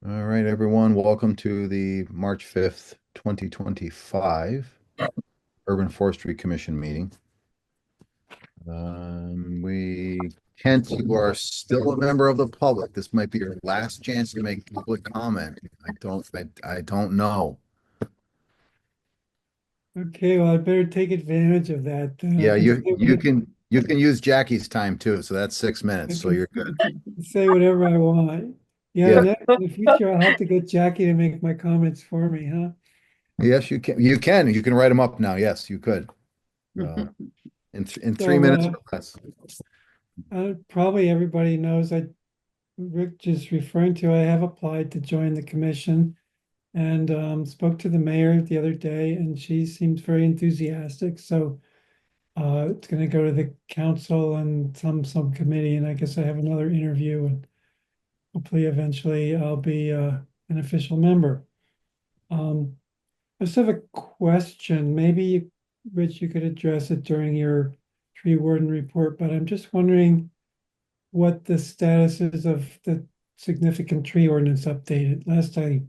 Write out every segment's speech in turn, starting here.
All right, everyone, welcome to the March 5th, 2025 Urban Forestry Commission meeting. Kent, you are still a member of the public. This might be your last chance to make public comment. I don't know. Okay, well, I better take advantage of that. Then Yeah, you can use Jackie's time too, so that's 6 minutes, I so can, you're good. I can say whatever I want. Yeah, Yeah, in the future, I'll have to get Jackie to make my comments for me, huh? yes, you can. You can write them up now. Yes, you could. Uh, in 3 minutes So or less. probably everybody knows Rick just referring to, I have applied to join the commission and spoke to the mayor the other day, and she seems very enthusiastic. So it's going to go to the council and some subcommittee, and I guess I have another interview, and hopefully eventually I'll be an official member. Um, I just have a question. Maybe, Rich, you could address it during your tree warden report, but I'm just wondering what the status is of the significant tree ordinance updated. Last I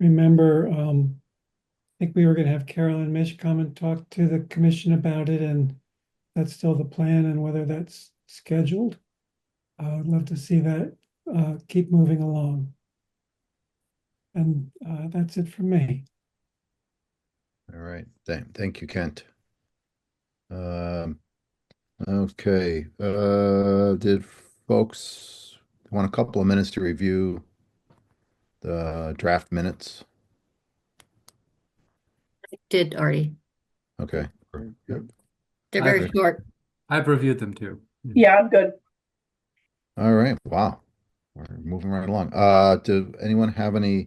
remember, I think we were going to have Carolyn Mish come and talk to the commission about it, and that's still the plan, and whether that's scheduled. I'd love to see that keep moving along. And that's it for me. All right. Thank you, Kent. Um, okay. Did folks want a couple of minutes to review the draft minutes? Did already. Okay. Yep. They're I've very short. I've reviewed them too. Yeah, I'm good. All right. Wow. We're moving right along. Do anyone have any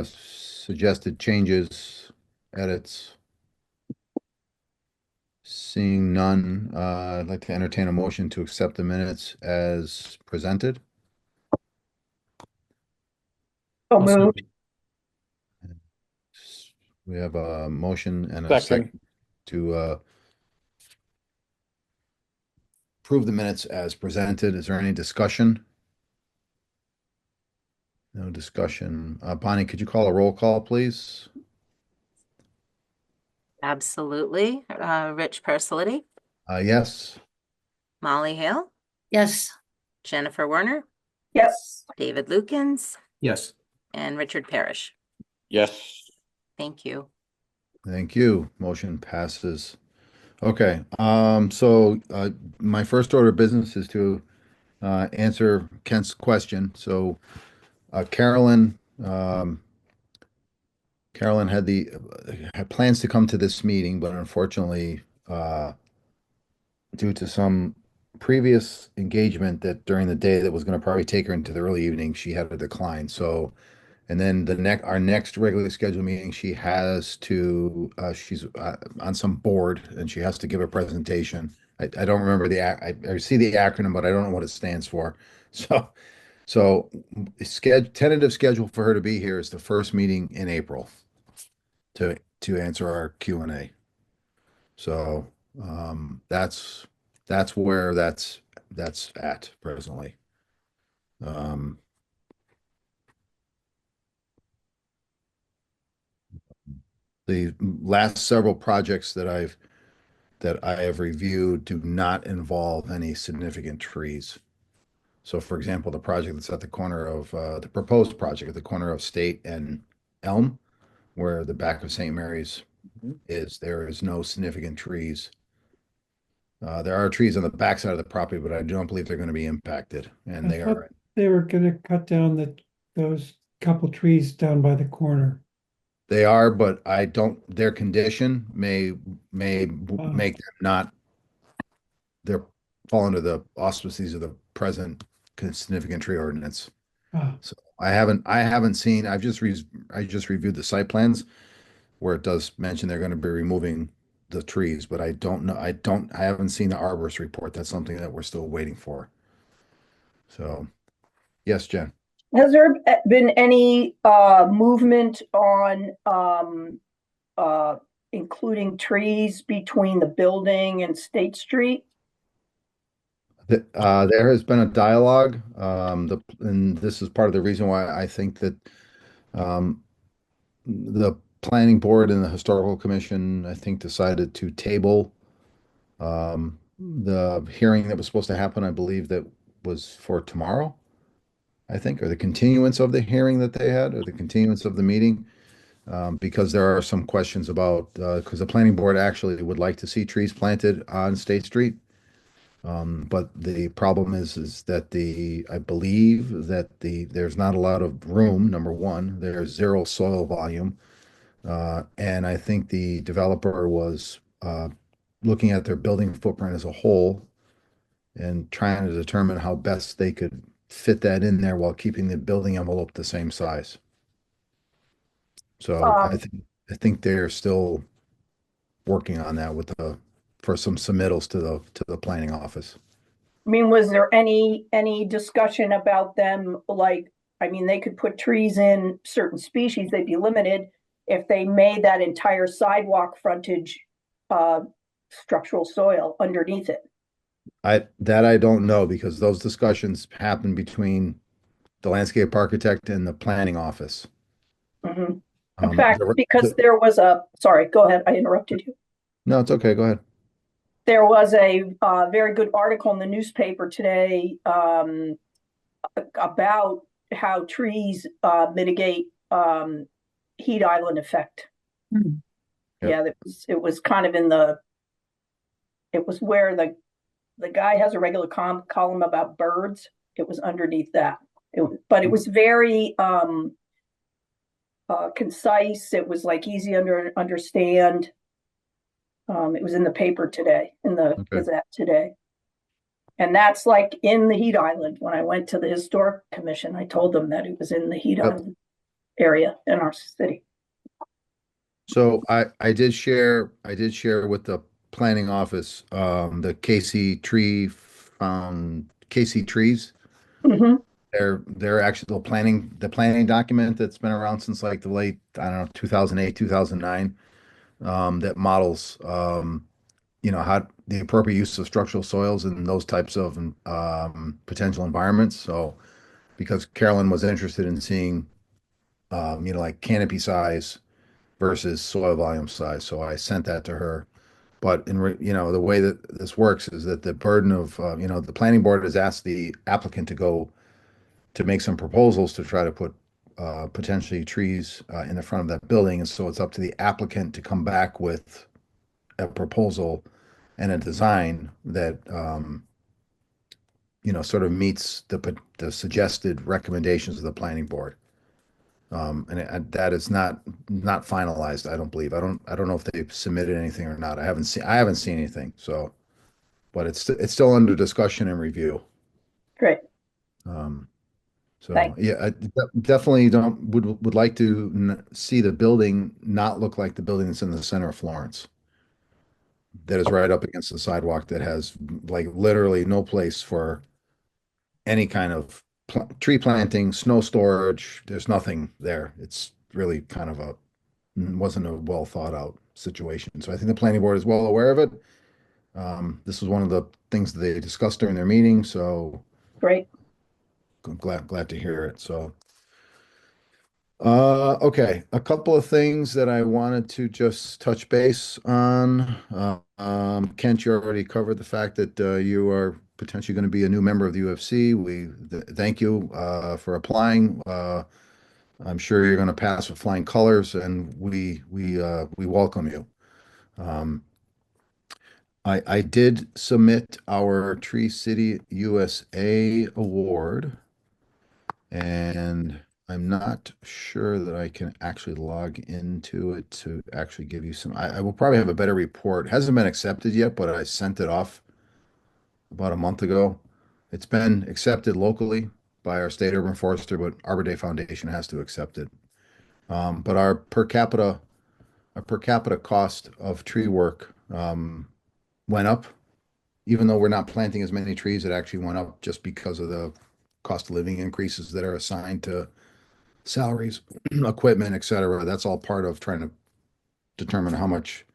suggested changes, edits? Seeing none, I'd like to entertain a motion to accept the minutes as presented. So Also, moved. We have a motion and a Second. second to approve the minutes as presented. Is there any discussion? No discussion. Bonnie, could you call a roll call, please? Absolutely. Rich Personality, Yes. Molly Hale, Yes, Jennifer Werner, Yes. David Lukens, yes. and Richard Parrish. Yes. Thank you. Thank you. Motion passes. Okay. My first order of business is to answer Kent's question. So Carolyn, Carolyn had plans to come to this meeting, but unfortunately, due to some previous engagement that during the day that was going to probably take her into the early evening, she had to decline. So, and then our next regularly scheduled meeting, she's on some board and she has to give a presentation. I don't remember I see the acronym, but I don't know what it stands for. So, tentative schedule for her to be here is the first meeting in April to answer our Q&A. So that's where that's at presently. Um, the last several projects that I have reviewed do not involve any significant trees. So, for example, the project that's at the corner of the proposed project at the corner of State and Elm, where the back of St. Mary's is, there is no significant trees. There are trees on the backside of the property, but I don't believe they're going to be impacted. And I they thought are, they were gonna cut down those couple trees down by the corner. but I don't, their condition may Oh, make them not, they're fall under the auspices of the present significant tree ordinance. oh, So I haven't seen, I just reviewed the site plans where it does mention they're going to be removing the trees, but I don't know, I haven't seen the arborist report. That's something that we're still waiting for. So, yes, Jen. Has there been any movement on uh including trees between the building and State Street? There has been a dialogue, and this is part of the reason why I think that um, the planning board and the historical commission, I think, decided to table the hearing that was supposed to happen. I believe that was for tomorrow, I think, or the continuance of the hearing that they had, or the continuance of the meeting, because there are some questions about, because the planning board actually would like to see trees planted on State Street. But the problem is that I believe that there's not a lot of room, number one, there's zero soil volume. And I think the developer was looking at their building footprint as a whole and trying to determine how best they could fit that in there while keeping the building envelope the same size. So Um, I think they're still working on that for some submittals to the planning office. I mean, was there any discussion about them, like, I mean, they could put trees in certain species, they'd be limited if they made that entire sidewalk frontage structural soil underneath it. I don't know because those discussions happen between the landscape architect and the planning office. Mhm. In Um, fact, the, because the, there was a, sorry, go ahead, I interrupted you. no, it's okay. Go ahead. There was a very good article in the newspaper today about how trees mitigate heat island effect. Hmm. Yeah, it was kind of it was where the guy has a regular column about birds. It was underneath that. But it was very concise. It was like easy understand. It was in the paper today, in the Okay. Gazette today. And that's like in the heat island. When I went to the historic commission, I told them that it was in the heat Yep. island area in our city. So I did share with the planning office the Casey trees. Mhm. They're actually the planning document that's been around since like the late, I don't know, 2008, 2009, that models how the appropriate use of structural soils in those types of potential environments. So because Carolyn was interested in seeing like canopy size versus soil volume size. So I sent that to her. But the way that this works is that the burden of, the planning board has asked the applicant to go to make some proposals to try to put potentially trees in the front of that building. And so it's up to the applicant to come back with a proposal and a design that, sort of meets the suggested recommendations of the planning board. That is not finalized, I don't believe. I don't know if they've submitted anything or not. I haven't seen anything. So, but it's still under discussion and review. Great. Um, so Thank. yeah, definitely don't would like to see the building not look like the building that's in the center of Florence. That is right up against the sidewalk that has like literally no place for any kind of tree planting, snow storage. There's nothing there. It's really kind of wasn't a well thought out situation. So I think the planning board is well aware of it. This was one of the things that they discussed during their meeting, so Great. I'm glad to hear it. So, okay, a couple of things that I wanted to just touch base on. Kent, you already covered the fact that you are potentially going to be a new member of the UFC. We thank you for applying. I'm sure you're going to pass with flying colors, and we welcome you. Um, I did submit our Tree City USA award, and I'm not sure that I can actually log into it to actually give you some. I will probably have a better report. It hasn't been accepted yet, but I sent it off about a month ago. It's been accepted locally by our state urban forester, but Arbor Day Foundation has to accept it. But our per capita cost of tree work went up, even though we're not planting as many trees. It actually went up just because of the cost of living increases that are assigned to salaries, equipment, et cetera. That's all part of trying to determine how much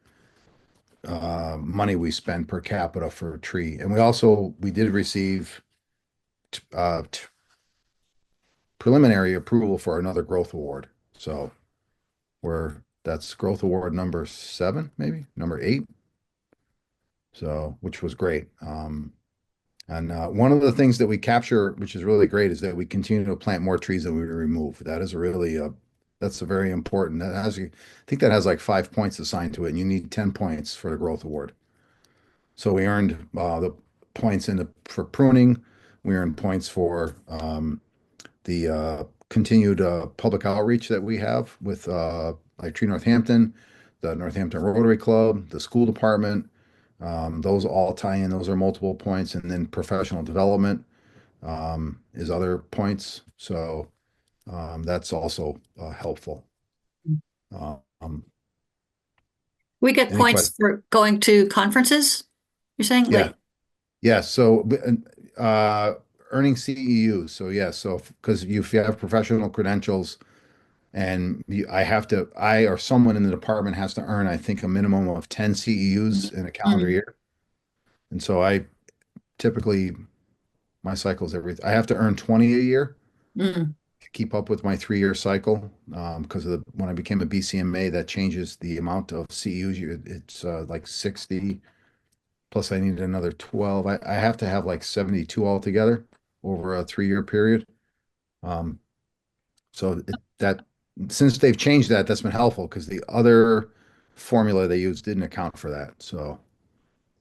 money we spend per capita for a tree. And we did receive preliminary approval for another growth award. So that's growth award number 7, maybe number 8. So, which was great. And one of the things that we capture, which is really great, is that we continue to plant more trees than we remove. That is that's a very important. I think that has like 5 points assigned to it, and you need 10 points for the growth award. So we earned the points for pruning. We earned points for the continued public outreach that we have with like Tree Northampton, the Northampton Rotary Club, the school department. Those all tie in. Those are multiple points, and then professional development is other points. So that's also helpful. Um, We get any points questions? for going to conferences, you're saying? Yeah. Like, Yeah. So earning CEUs. So yeah. So because if you have professional credentials, and I or someone in the department has to earn, I think, a minimum of 10 CEUs in a calendar mm, year. And so typically, my cycles I have to earn 20 a year mm. to keep up with my 3-year cycle. Because when I became a BCMA, that changes the amount of CEUs. It's like 60, plus I need another 12. I have to have like 72 altogether over a 3-year period. Um, So that since they've changed that, that's been helpful because the other formula they used didn't account for that. So,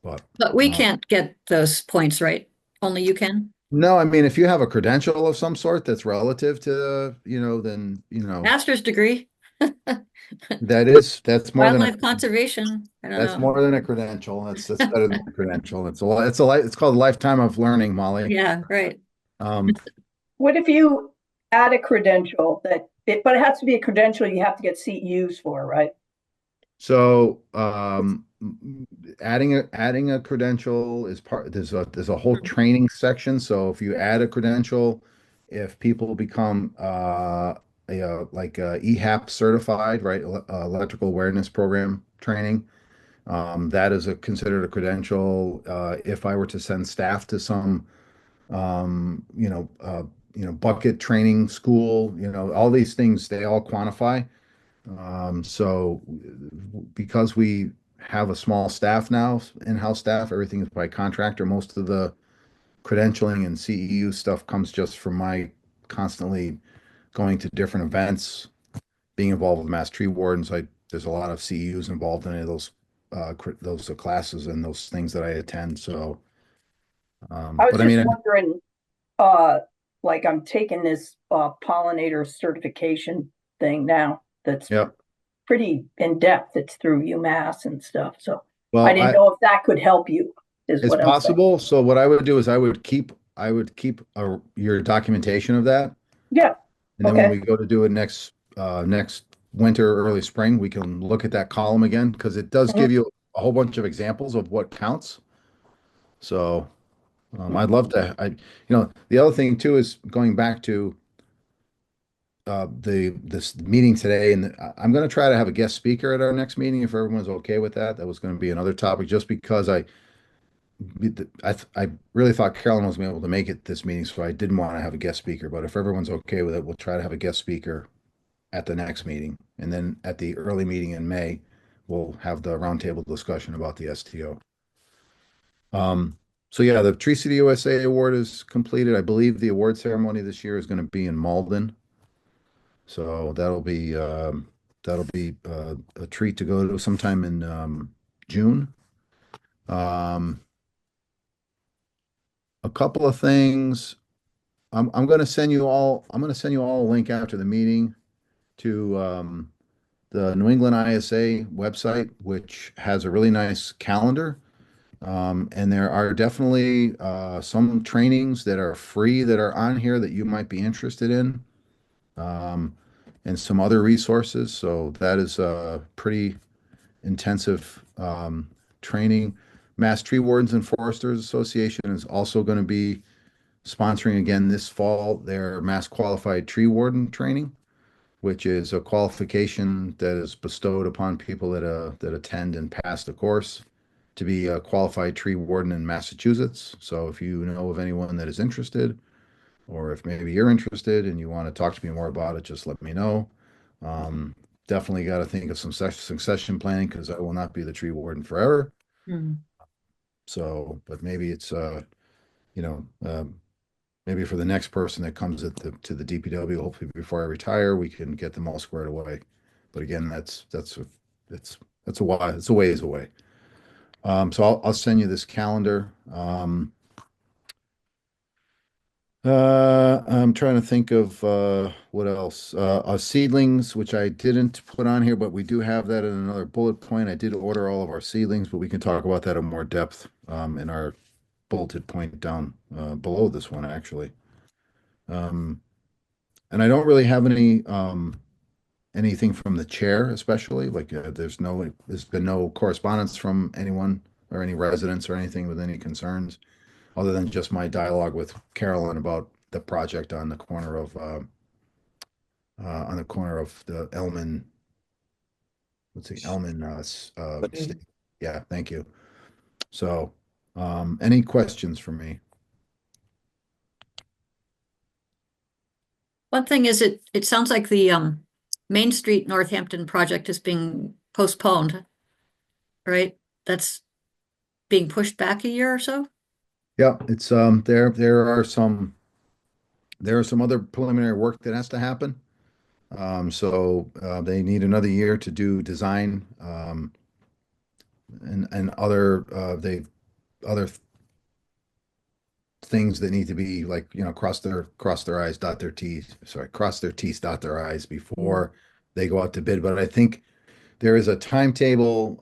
but But we uh, can't get those points, right? Only you can. no, I mean, if you have a credential of some sort that's relative to, then, Master's degree, that's more than wildlife conservation. I don't that's know. more than a credential. That's better than a credential. It's called a lifetime of learning, Molly. Yeah, right. Um, What if you add a credential but it has to be a credential you have to get CEUs for, right? So, adding a credential is there's a whole training section. So if you add a credential, if people become like EHAP certified, right, electrical awareness program training, that is considered a credential. If I were to send staff to some bucket training school, all these things, they all quantify. So because we have a small staff now, in-house staff, everything is by contractor. Most of the credentialing and CEU stuff comes just from my constantly going to different events, being involved with Mass Tree Wardens. There's a lot of CEUs involved in any of those classes and those things that I attend. So, I was but I just mean, wondering, uh, like I'm taking this pollinator certification thing now that's yeah. pretty in depth. It's through UMass and stuff. So I Well, didn't know if that could help you, is it's what I'm saying. possible. So what I would do is I would keep your documentation of that. Yeah. And then when Okay. we go to do it next winter, early spring, we can look at that column again because it does Mhm. give you a whole bunch of examples of what counts. So I'd Mhm. love to. The other thing too is going back to this meeting today, and I'm going to try to have a guest speaker at our next meeting if everyone's okay with that. That was going to be another topic, just because I really thought Carolyn was going to be able to make it this meeting, so I didn't want to have a guest speaker. But if everyone's okay with it, we'll try to have a guest speaker at the next meeting. And then at the early meeting in May, we'll have the roundtable discussion about the STO. So yeah, the Tree City USA Award is completed. I believe the award ceremony this year is going to be in Malden. So that'll be a treat to go to sometime in June. Um, a couple of things. I'm going to send you all a link after the meeting to the New England ISA website, which has a really nice calendar. And there are definitely some trainings that are free that are on here that you might be interested in, um, and some other resources. So that is a pretty intensive training. Mass Tree Wardens and Foresters Association is also going to be sponsoring again this fall their Mass Qualified Tree Warden training, which is a qualification that is bestowed upon people that attend and pass the course to be a qualified tree warden in Massachusetts. So if you know of anyone that is interested, or if maybe you're interested and you want to talk to me more about it, just let me know. Um, Definitely got to think of some succession planning because I will not be the tree warden forever. Hmm. So, but maybe it's you know, maybe for the next person that comes to the DPW, hopefully before I retire, we can get them all squared away. But again, it's it's a ways away. So I'll send you this calendar. I'm trying to think of what else. Seedlings, which I didn't put on here, but we do have that in another bullet point. I did order all of our seedlings, but we can talk about that in more depth in our bulleted point down below this one, actually. Um, and I don't really have anything from the chair, especially like there's been no correspondence from anyone or any residents or anything with any concerns, other than just my dialogue with Carolyn about the project on the corner of the Elman, let's see, Elman, yeah, thank you. So, any questions for me? One thing is it sounds like the Main Street Northampton project is being postponed, right? That's being pushed back a year or so? Yeah, it's there are some other preliminary work that has to happen. So they need another year to do design and other things that need to be like, cross their I's, dot their T's, sorry, cross their T's, dot their I's before they go out to bid. But I think there is a timetable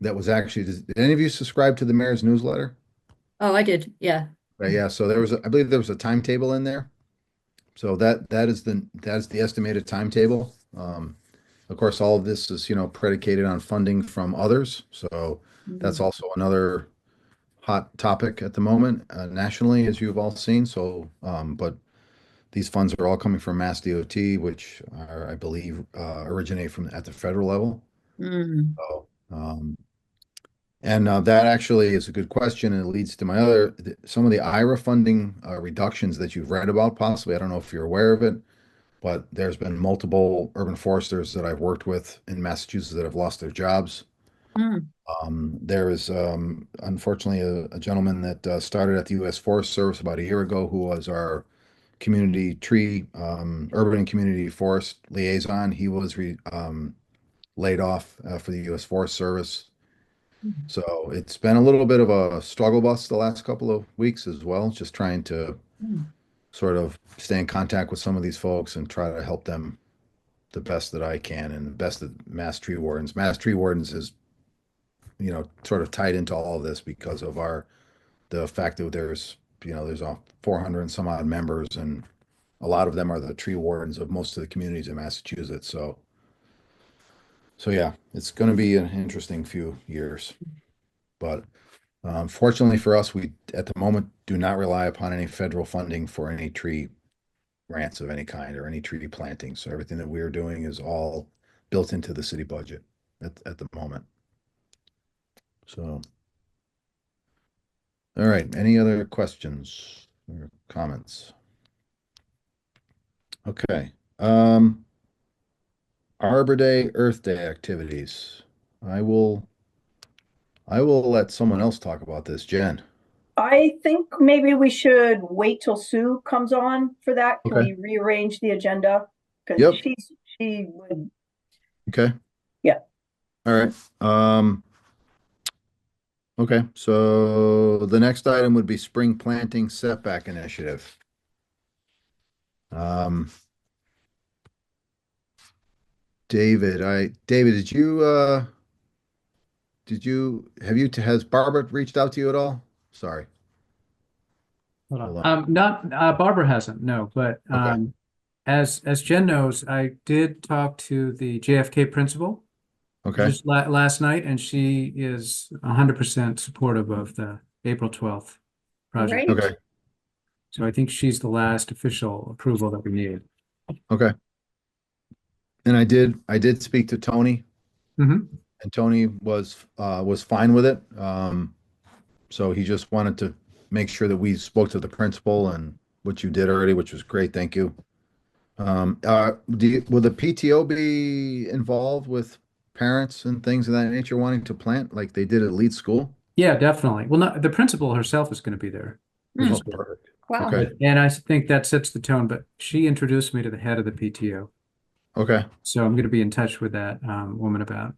that was actually, did any of you subscribe to the mayor's newsletter? Oh, I did. Yeah. Right, yeah. So I believe there was a timetable in there. So that's the estimated timetable. Of course, all of this is, predicated on funding from others. So that's Mhm. also another hot topic at the moment nationally, as you've all seen. So, but these funds are all coming from Mass DOT, which are, I believe, originate from at the federal level. Mm. So, and that actually is a good question, and it leads to some of the IRA funding reductions that you've read about, possibly. I don't know if you're aware of it, but there's been multiple urban foresters that I've worked with in Massachusetts that have lost their jobs. Mm. There is unfortunately a gentleman that started at the U.S. Forest Service about a year ago who was our community tree, urban and community forest liaison. He was laid off for the U.S. Forest Service. So it's been a little bit of a struggle bus the last couple of weeks as well, just trying to Mm. sort of stay in contact with some of these folks and try to help them the best that I can and the best of Mass Tree Wardens. Mass Tree Wardens is, sort of tied into all of this because of the fact that there's 400 and some odd members, and a lot of them are the tree wardens of most of the communities in Massachusetts. So yeah, it's going to be an interesting few years. But fortunately for us, we at the moment do not rely upon any federal funding for any tree grants of any kind or any tree planting. So everything that we're doing is all built into the city budget at the moment. So, all right, any other questions or comments? Okay. Arbor Day, Earth Day activities. I will I will let someone else talk about this. Jen. I think maybe we should wait till Sue comes on for that. Can Okay. we rearrange the agenda? Because Yep. she would, Okay. yeah. All right. Okay. So the next item would be spring planting setback initiative. Um, David, has Barbara reached out to you at all? Sorry. Hold on. Hold on. Not Barbara hasn't, no, but Okay. as Jen knows, I did talk to the JFK principal Okay. just last night, and she is 100% supportive of the April 12th project. Great. Okay. So I think she's the last official approval that we need. Okay. And I did speak to Tony, Mhm. and Tony was fine with it. So he just wanted to make sure that we spoke to the principal, and what you did already, which was great. Thank you. Will the PTO be involved with parents and things of that nature wanting to plant like they did at Lead School? Yeah, definitely. Well, no, the principal herself is going to be there. Which Hmm. is Oh, perfect. Wow. Okay. And I think that sets the tone, but she introduced me to the head of the PTO. Okay. So I'm going to be in touch with that woman about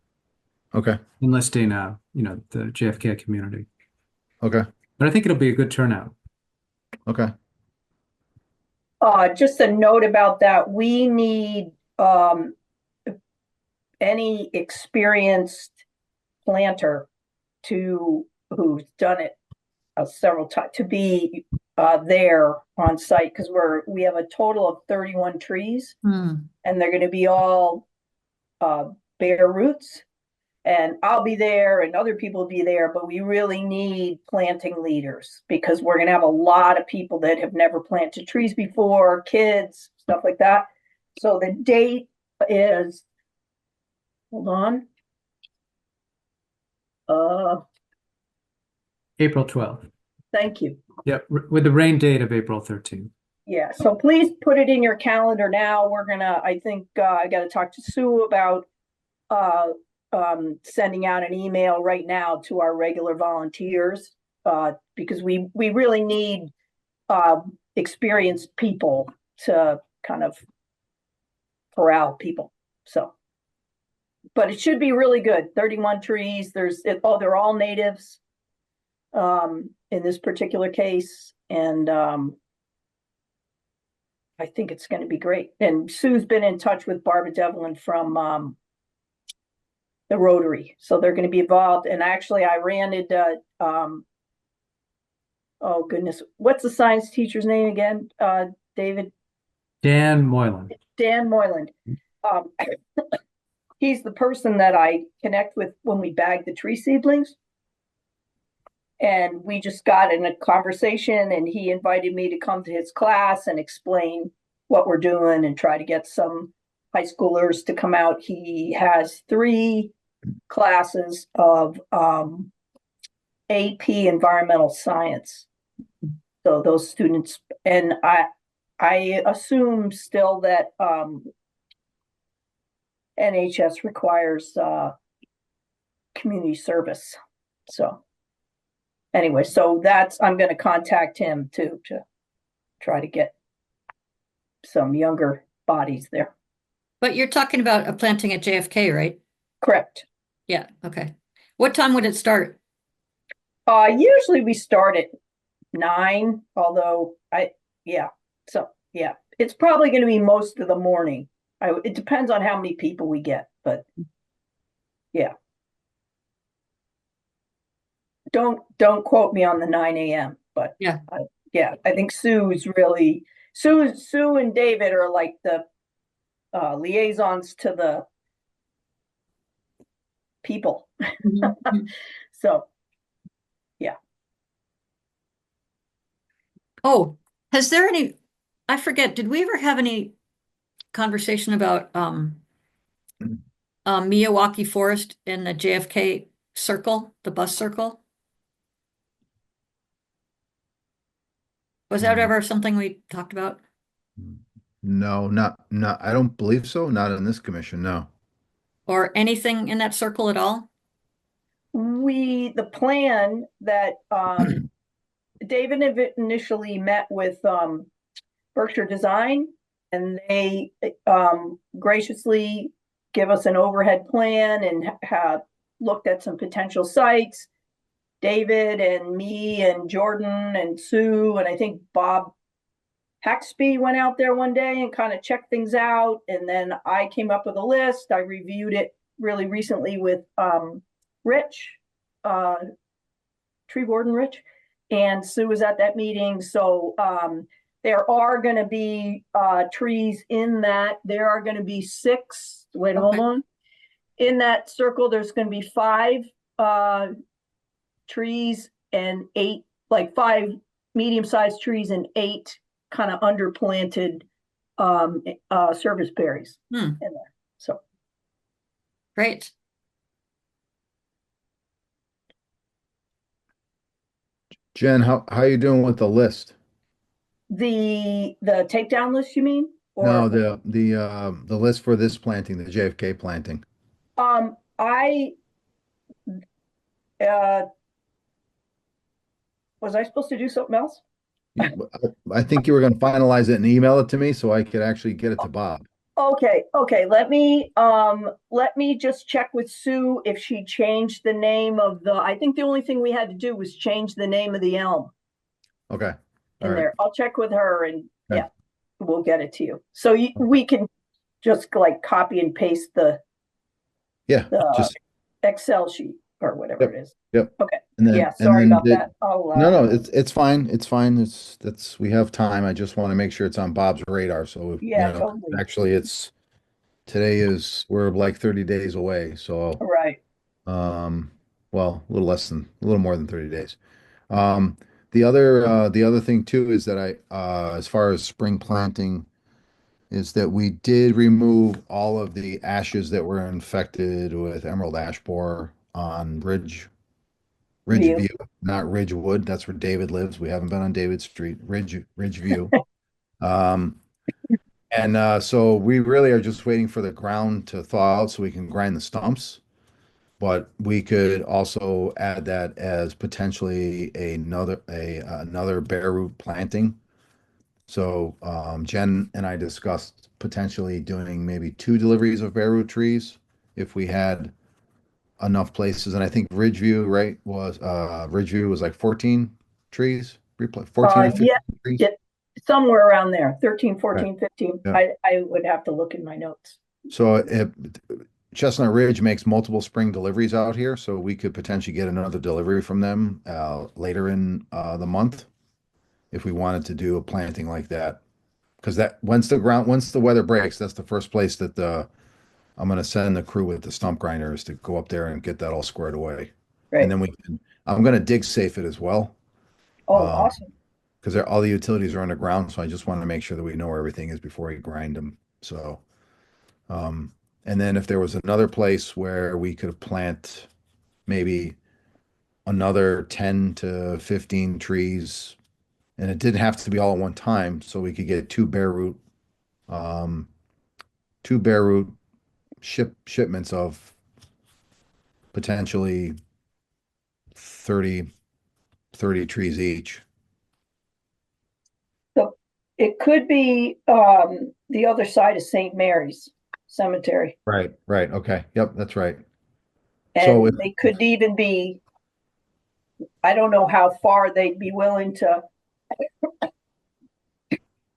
Okay. enlisting, the JFK community. Okay. But I think it'll be a good turnout. Okay. Just a note about that, we need, any experienced planter who's done it several times, to be there on site, because we have a total of 31 trees, Hmm. and they're going to be all bare roots. And I'll be there and other people will be there, but we really need planting leaders, because we're going to have a lot of people that have never planted trees before, kids, stuff like that. So the date is, hold on. April 12th. Thank you. Yep, with the rain date of April 13th. Yeah, so please put it in your calendar now. I think I got to talk to Sue about sending out an email right now to our regular volunteers, because we really need experienced people to kind of corral people. So, but it should be really good. 31 trees. They're all natives in this particular case, and I think it's going to be great. And Sue's been in touch with Barbara Devlin from the Rotary, so they're going to be involved. And actually, I ran into, oh goodness, what's the science teacher's name again? David? Dan Moylan. Dan Moylan. He's the person that I connect with when we bag the tree seedlings. And we just got in a conversation, and he invited me to come to his class and explain what we're doing and try to get some high schoolers to come out. He has 3 classes of AP environmental science. So those students, and I assume still that NHS requires community service. So anyway, so I'm going to contact him too, to try to get some younger bodies there. But you're talking about a planting at JFK, right? Correct. Yeah, okay. What time would it start? Usually we start at 9, although it's probably going to be most of the morning. It depends on how many people we get, but yeah. Don't quote me on the 9 a.m., but Yeah. I think Sue and David are like the liaisons to the people. Mhm. So yeah. Oh, has there I forget, did we ever have any conversation about Miyawaki Forest in the JFK circle, the bus circle? Was that ever something we talked about? No, not, I don't believe so. Not in this commission, no. Or anything in that circle at all? The plan that David initially met with Berkshire Design, and they graciously give us an overhead plan and have looked at some potential sites. David and me and Jordan and Sue, and I think Bob Haxby went out there one day and kind of checked things out. And then I came up with a list. I reviewed it really recently with Rich, tree warden Rich, and Sue was at that meeting. So there are going to be trees in that. There are going to be 6. Wait, hold on. In that circle, there's going to be 5 trees and 8, like 5 medium-sized trees and 8 kind of underplanted service berries in there. So Great. Jen, how you doing with the list? the takedown list, you mean? No, Or the list for this planting, the JFK planting. I uh was I supposed to do something else? I think you were going to finalize it and email it to me so I could actually get it to Bob. Okay. Let me just check with Sue if she changed the name of I think the only thing we had to do was change the name of the elm Okay. All in right. there. I'll check with her and Okay. yeah, we'll get it to you. So we can just like copy and paste Yeah, the just Excel sheet or whatever yep, it is. yep. Okay. And Yeah, then sorry about that. no, no, it's fine. It's fine. That's we have time. I just want to make sure it's on Bob's radar. So, Yeah, totally. actually it's today is we're like 30 days away. So, Right. um, well, a little more than 30 days. Um, the other thing too is that as far as spring planting, is that we did remove all of the ashes that were infected with emerald ash borer on Ridge View. View, not Ridgewood. That's where David lives. We haven't been on David Street, Ridge View. Um, and so we really are just waiting for the ground to thaw out so we can grind the stumps. But we could also add that as potentially another bare root planting. So Jen and I discussed potentially doing maybe two deliveries of bare root trees if we had enough places. And I think Ridgeview was like 14 trees, 14 or Yeah, 15 trees. it, somewhere around there, 13, Right. 14, 15. Yeah. I would have to look in my notes. So Chestnut Ridge makes multiple spring deliveries out here, so we could potentially get another delivery from them later in the month if we wanted to do a planting like that. Because once the weather breaks, that's the first place that I'm going to send the crew with the stump grinders to go up there and get that all squared away. And Right. then I'm going to dig safe it as well. Oh, awesome. Because all the utilities are underground, so I just want to make sure that we know where everything is before we grind them. So, um, and then if there was another place where we could plant maybe another 10 to 15 trees, and it didn't have to be all at one time, so we could get um, two bare root shipments of potentially 30 30 trees each. So it could be the other side of St. Mary's Cemetery. Right, right. Okay. Yep, that's right. So And they could even be, I don't know how far they'd be willing to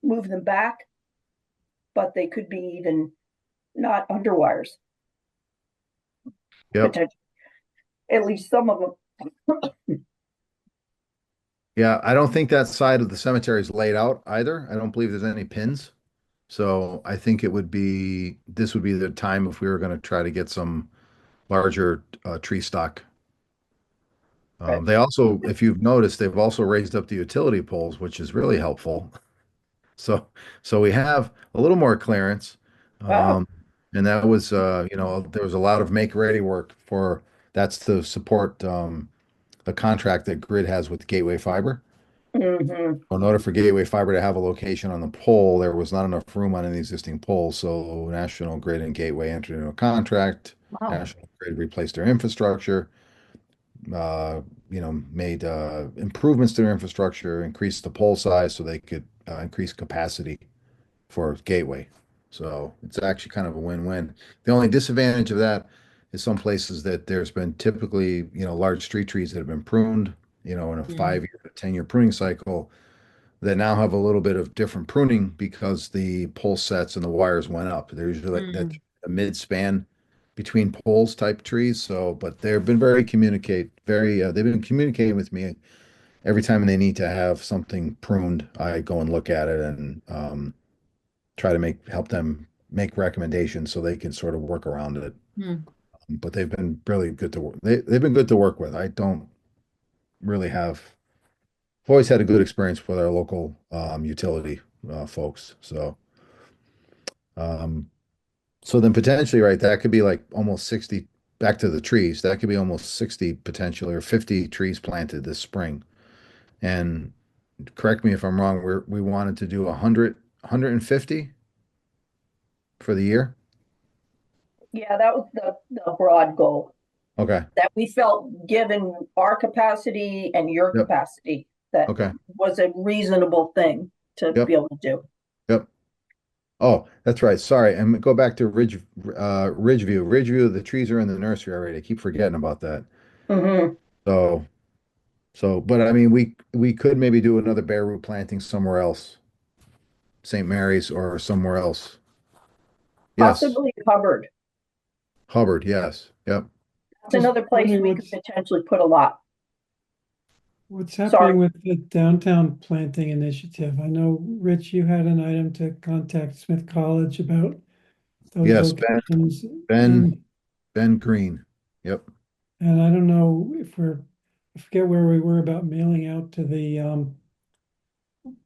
move them back, but they could be even not under wires, yep. potentially. At least some of them. Yeah, I don't think that side of the cemetery is laid out either. I don't believe there's any pins. So I think this would be the time if we were going to try to get some larger tree stock. Right. They also, if you've noticed, they've also raised up the utility poles, which is really helpful. So, so we have a little more clearance. Wow. Um, and that was, there was a lot of make ready work that's to support the contract that Grid has with Gateway Fiber. Hmm. In order for Gateway Fiber to have a location on the pole, there was not enough room on any existing poles. So National Grid and Gateway entered into a contract. Wow. National Grid replaced their infrastructure, made improvements to their infrastructure, increased the pole size so they could increase capacity for Gateway. So it's actually kind of a win-win. The only disadvantage of that is some places that there's been typically, large street trees that have been pruned, in a Mm. 5-year, 10-year pruning cycle that now have a little bit of different pruning because the pole sets and the wires went up. They're usually that's Mm. a mid-span between poles type trees. So, but they've been communicating with me every time they need to have something pruned. I go and look at it and try to help them make recommendations so they can sort of work around it. Mm. But they've been really good to work. They've been good to work with. I don't really have. I've always had a good experience with our local utility folks. So, um, So then potentially, right, that could be like almost 60, back to the trees, that could be almost 60 potentially, or 50 trees planted this spring. And correct me if I'm wrong, we wanted to do 150 for the year. Yeah, that was the broad goal Okay. that we felt, given our capacity and your Yep. capacity, that Okay. was a reasonable thing to Yep. be able to do. Yep. Oh, that's right. Sorry. And go back to Ridgeview. Ridgeview, the trees are in the nursery already. I keep forgetting about that. Hmm. So, but I mean, we could maybe do another bare root planting somewhere else, St. Mary's or somewhere else. Yes, Possibly Hubbard. Hubbard. Yes. Yep. That's Just another place wondering we could potentially put a lot. what's Sorry. happening with the downtown planting initiative. I know, Rich, you had an item to contact Smith College about those Yes. locations. Ben, And, Ben Green. Yep. and I don't know if I forget where we were about mailing out to the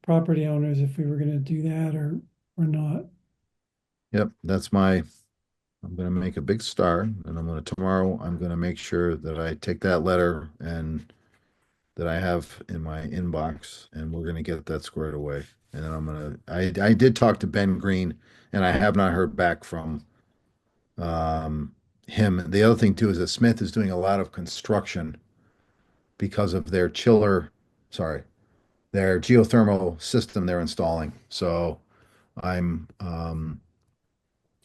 property owners, if we were gonna do that or not. Yep. I'm going to make a big star and tomorrow, I'm going to make sure that I take that letter and that I have in my inbox, and we're gonna get that squared away. And then I did talk to Ben Green, and I have not heard back from him. The other thing too is that Smith is doing a lot of construction because of sorry, their geothermal system they're installing. So I'm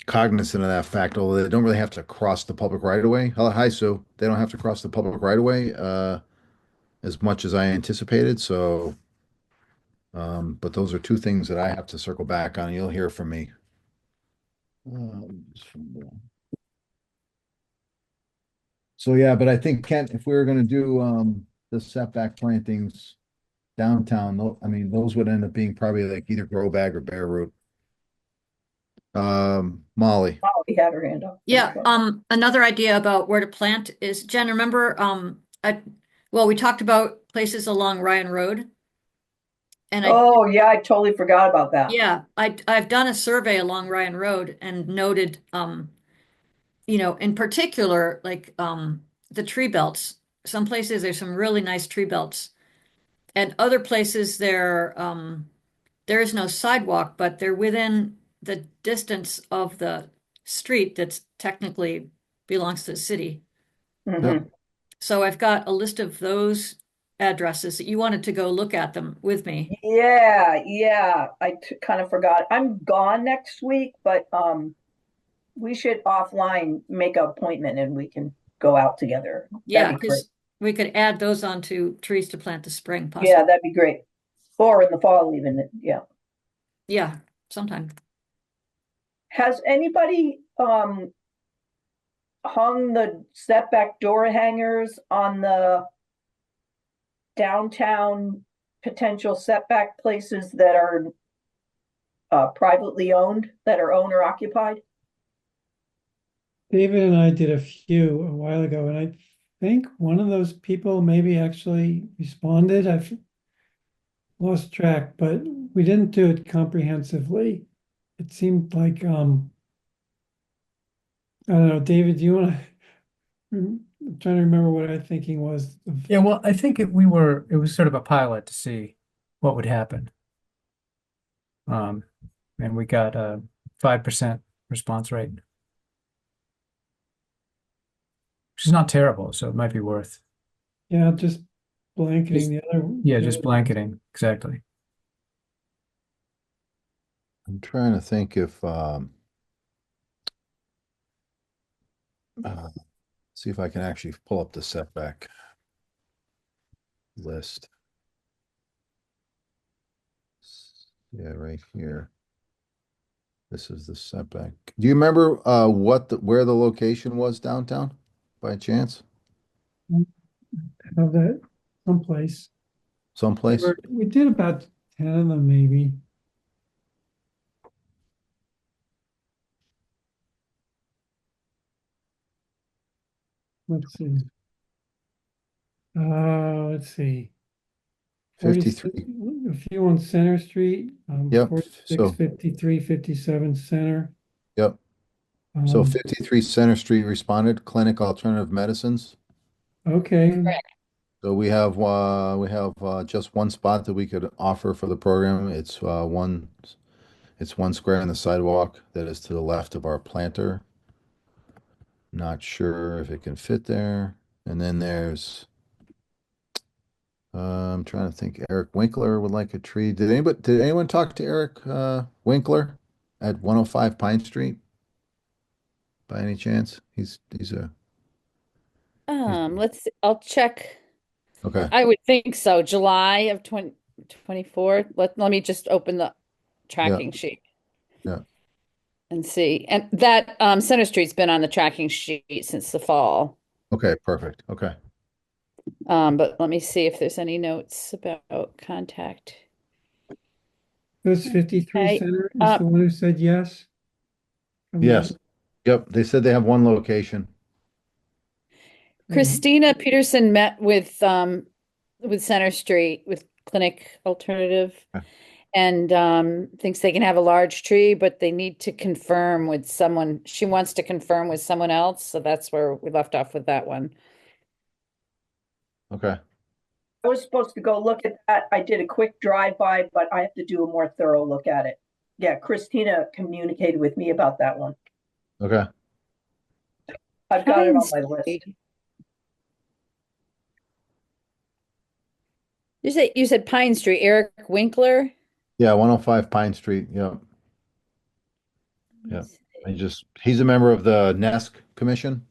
cognizant of that fact, although they don't really have to cross the public right of way. Hi, Sue. They don't have to cross the public right of way as much as I anticipated. So but those are two things that I have to circle back on. You'll hear from me. So yeah, but I think Kent, if we were going to do the setback plantings downtown, I mean, those would end up being probably like either grow bag or bare root. Molly. Molly had her hand up. Yeah, another idea about where to plant is, Jen, remember, well, we talked about places along Ryan Road. And Oh, yeah, I totally forgot about that. yeah, I've done a survey along Ryan Road and noted, in particular, like, the tree belts. Some places there's some really nice tree belts. And other places there is no sidewalk, but they're within the distance of the street that's technically belongs to the city. Yep. Hmm. So I've got a list of those addresses that you wanted to go look at them with me. Yeah, yeah, kind of forgot. I'm gone next week, but we should offline make an appointment and we can go out together. That'd Yeah, be great. because we could add those onto trees to plant this spring, Yeah, possibly. that'd be great. Or in the fall even, yeah. Yeah, sometime. Has anybody hung the setback door hangers on the downtown potential setback places that are privately owned, that are owner occupied? David and I did a few a while ago, and I think one of those people maybe actually responded. I've lost track, but we didn't do it comprehensively. It seemed like, I don't know, David, do you want to, I'm trying to remember what our thinking was. Yeah, well, I think it was sort of a pilot to see what would happen. And we got a 5% response rate, which is not terrible, so it might be worth. Yeah, just blanketing Just- the other. Yeah, the just other- blanketing, exactly. I'm trying to think if see if I can actually pull up the setback list. Yeah, right here. This is the setback. Do you remember where the location was downtown by chance? Have that someplace. Someplace? We did about 10 of them, maybe. Let's see. Let's see. 46, 53. a few on Center Street, Yep. 46, So, 53, 57 Center. yep. So Um, 53 Center Street responded, Clinic Alternative Medicines. okay, So we have just one spot that we could offer for the program. It's one square on the sidewalk that is to the left of our planter. Not sure if it can fit there. And then there's I'm trying to think. Eric Winkler would like a tree. Did anyone talk to Eric Winkler at 105 Pine Street by any chance? He's I'll check. okay. I would think so. July of 2024. Let me just open the Yeah, tracking sheet yeah. and see. And that Center Street's been on the tracking sheet since the fall. Okay, perfect. Okay. But let me see if there's any notes about contact. this 53 Okay. Center is the one who said yes? From Yes. that- Yep. They said they have one location. Christina Peterson met with Center Street with Clinic Alternative Okay. and thinks they can have a large tree, but they need to confirm with someone. She wants to confirm with someone else, so that's where we left off with that one. Okay. I was supposed to go look at that. I did a quick drive-by, but I have to do a more thorough look at it. Yeah, Christina communicated with me about that one. Okay. I've got it on Pine my list. Street. You said Pine Street, Eric Winkler? Yeah, 105 Pine Street. Yep. Yeah. He's a member of the NESC Commission.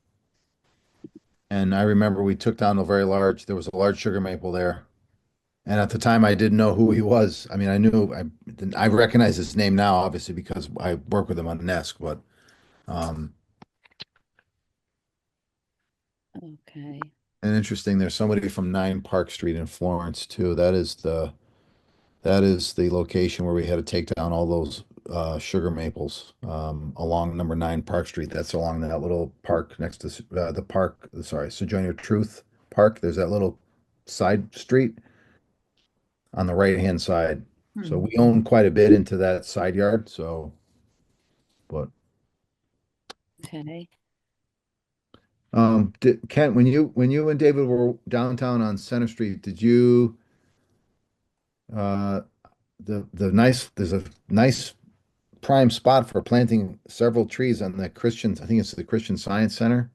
And I remember we took down there was a large sugar maple there. And at the time, I didn't know who he was. I mean, I recognize his name now, obviously, because I work with him on NESC, but um, Okay. and interesting, there's somebody from 9 Park Street in Florence too. That is the location where we had to take down all those sugar maples along number 9 Park Street. That's along that little park next to the park, sorry, Sojourner Truth Park. There's that little side street on the right-hand side. So we own quite a bit into that side yard, but Okay. Kent, when you and David were downtown on Center Street, did you uh there's a nice prime spot for planting several trees on the I think it's the Christian Science Center,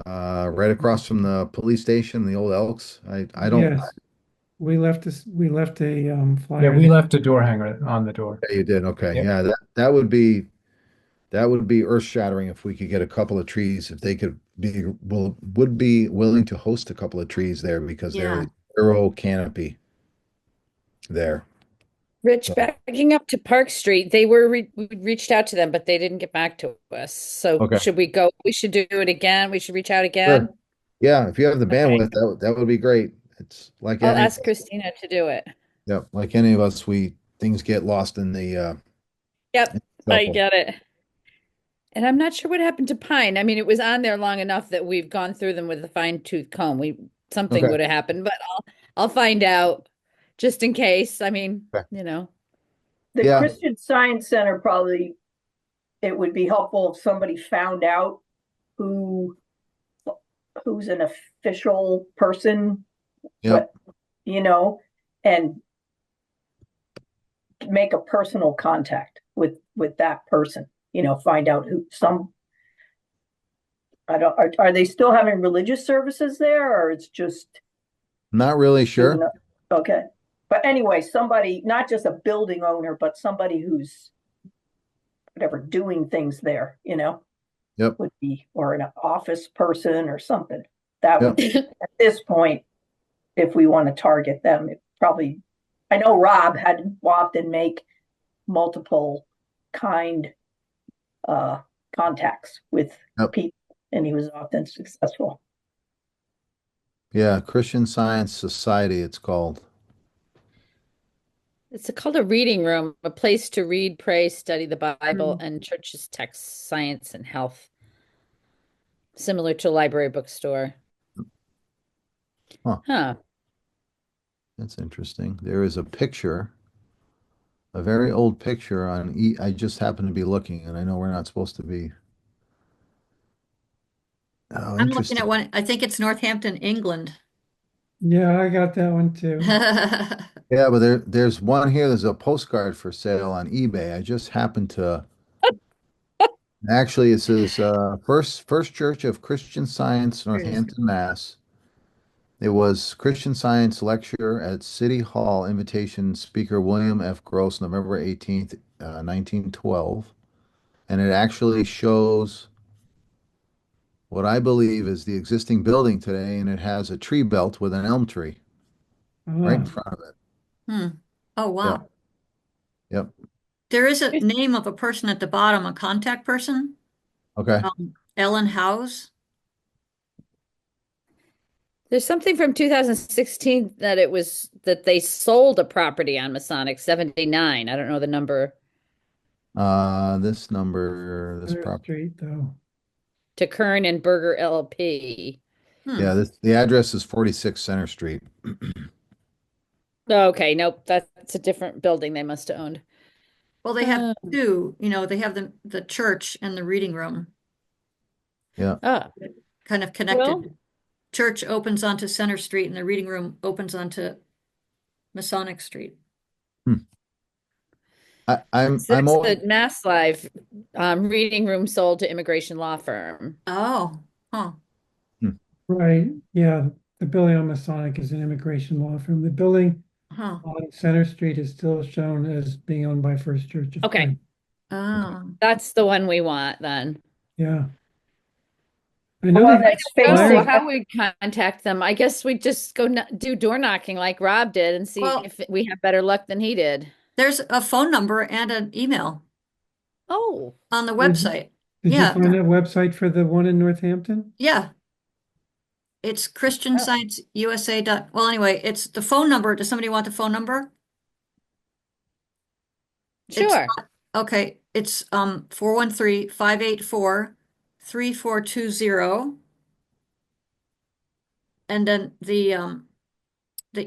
right across from the police station, the old Elks. I don't. Yes, we left a Yeah, flyer. we left a door hanger on the door. Yeah, you did. Okay. Yep. Yeah, that would be earth-shattering if we could get a couple of trees, if they would be willing to host a couple of trees there because Yeah. they're zero canopy there. Rich, So, backing up to Park Street, we reached out to them, but they didn't get back to us. So okay. should we go? We should do it again. We should reach out again. Sure. Yeah, if you have the Okay. bandwidth, that would be great. It's like I'll ask Christina to do it. yeah, like any of us, things get lost in the Yep, I shuffle. get it. And I'm not sure what happened to Pine. I mean, it was on there long enough that we've gone through them with a fine-tooth comb. Something Okay. would have happened, but I'll find out just in case. I mean, Okay. The Yeah. Christian Science Center probably, it would be helpful if somebody found out who's an official person, Yep. and make a personal contact with that person, find out are they still having religious services there, or it's just, Not really sure. okay. But anyway, somebody, not just a building owner, but somebody who's whatever, doing things there, Yep. would be, or an office person or something. That Yep. would, at this point, if we want to target them, it probably, I know Rob had often make multiple kind contacts with Yep. people, and he was often successful. Yeah, Christian Science Society, it's called. It's called a reading room, a place to read, pray, study the Bible, and church's text, science, and health. Similar to a library bookstore. Huh. Huh. That's interesting. There is a picture a very old picture on I just happened to be looking, and I know we're not supposed to be. Oh, I'm looking at interesting. one, I think it's Northampton, England. Yeah, I got that one too. Yeah, but there's one here. There's a postcard for sale on eBay. I just happened to actually it says First Church of Christian Science, Northampton, Mass. It was Christian Science lecture at City Hall, invitation speaker William F. Gross, November 18th, 1912. And it actually shows what I believe is the existing building today, and it has a tree belt with an elm tree right in Ah, front of it. Hmm. Oh, Yep, wow. yep. There is a name of a person at the bottom, a contact person. Okay. Ellen House. There's something from 2016 that it was that they sold a property on Masonic 79. I don't know the number This number, this Center prop, Street though. to Kern and Berger LLP. yeah, Hmm. this the address is 46 Center Street. Okay, nope, that's a different building they must have owned. Well, they have Oh. two, they have the church and the reading room Yeah. Ah, kind of well, connected. Church opens onto Center Street and the reading room opens onto Masonic Street. Hmm. so I'm it's old. the Mass Live reading room sold to immigration law firm. Oh, huh. Hmm. Right, yeah, the building on Masonic is an immigration law firm. The building Huh. on Center Street is still shown as being owned by First Church of Okay, Christ. Oh. that's the one we want then. Yeah. I know Well, they that's Oh, facing, how we contact them? I guess we just go do door knocking like Rob did and see Well, if we have better luck than he did. there's a phone number and an email Oh, on the Did- website. Did you Yeah, find that website for the one in Northampton? yeah. It's Christian Science USA dot, well, anyway, it's the phone number. Does somebody want the phone number? It's sure. okay, it's 413-584-3420. And then the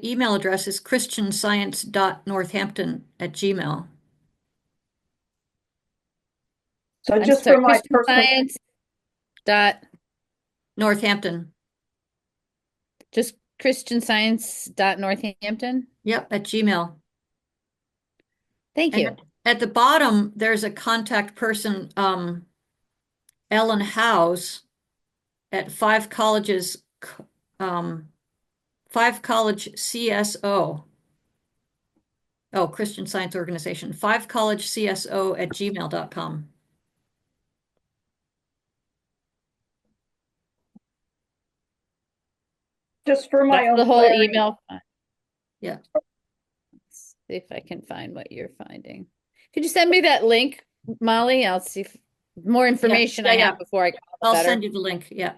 email address is christianscience.northampton@gmail. so I'm just sorry, for my Christian personal, Science dot Northampton. just Christian Science dot Northampton. Yep, at Gmail. Thank And you. at the bottom, there's a contact person, Ellen House at Five College CSO. Oh, Christian Science Organization, 5collegecso@gmail.com. just for my That's the own whole clarity, email. Yeah. Let's see if I can find what you're finding. Could you send me that link, Molly? I'll see if more information yeah, I yeah. have before I call I'll better. send you the link. Yeah.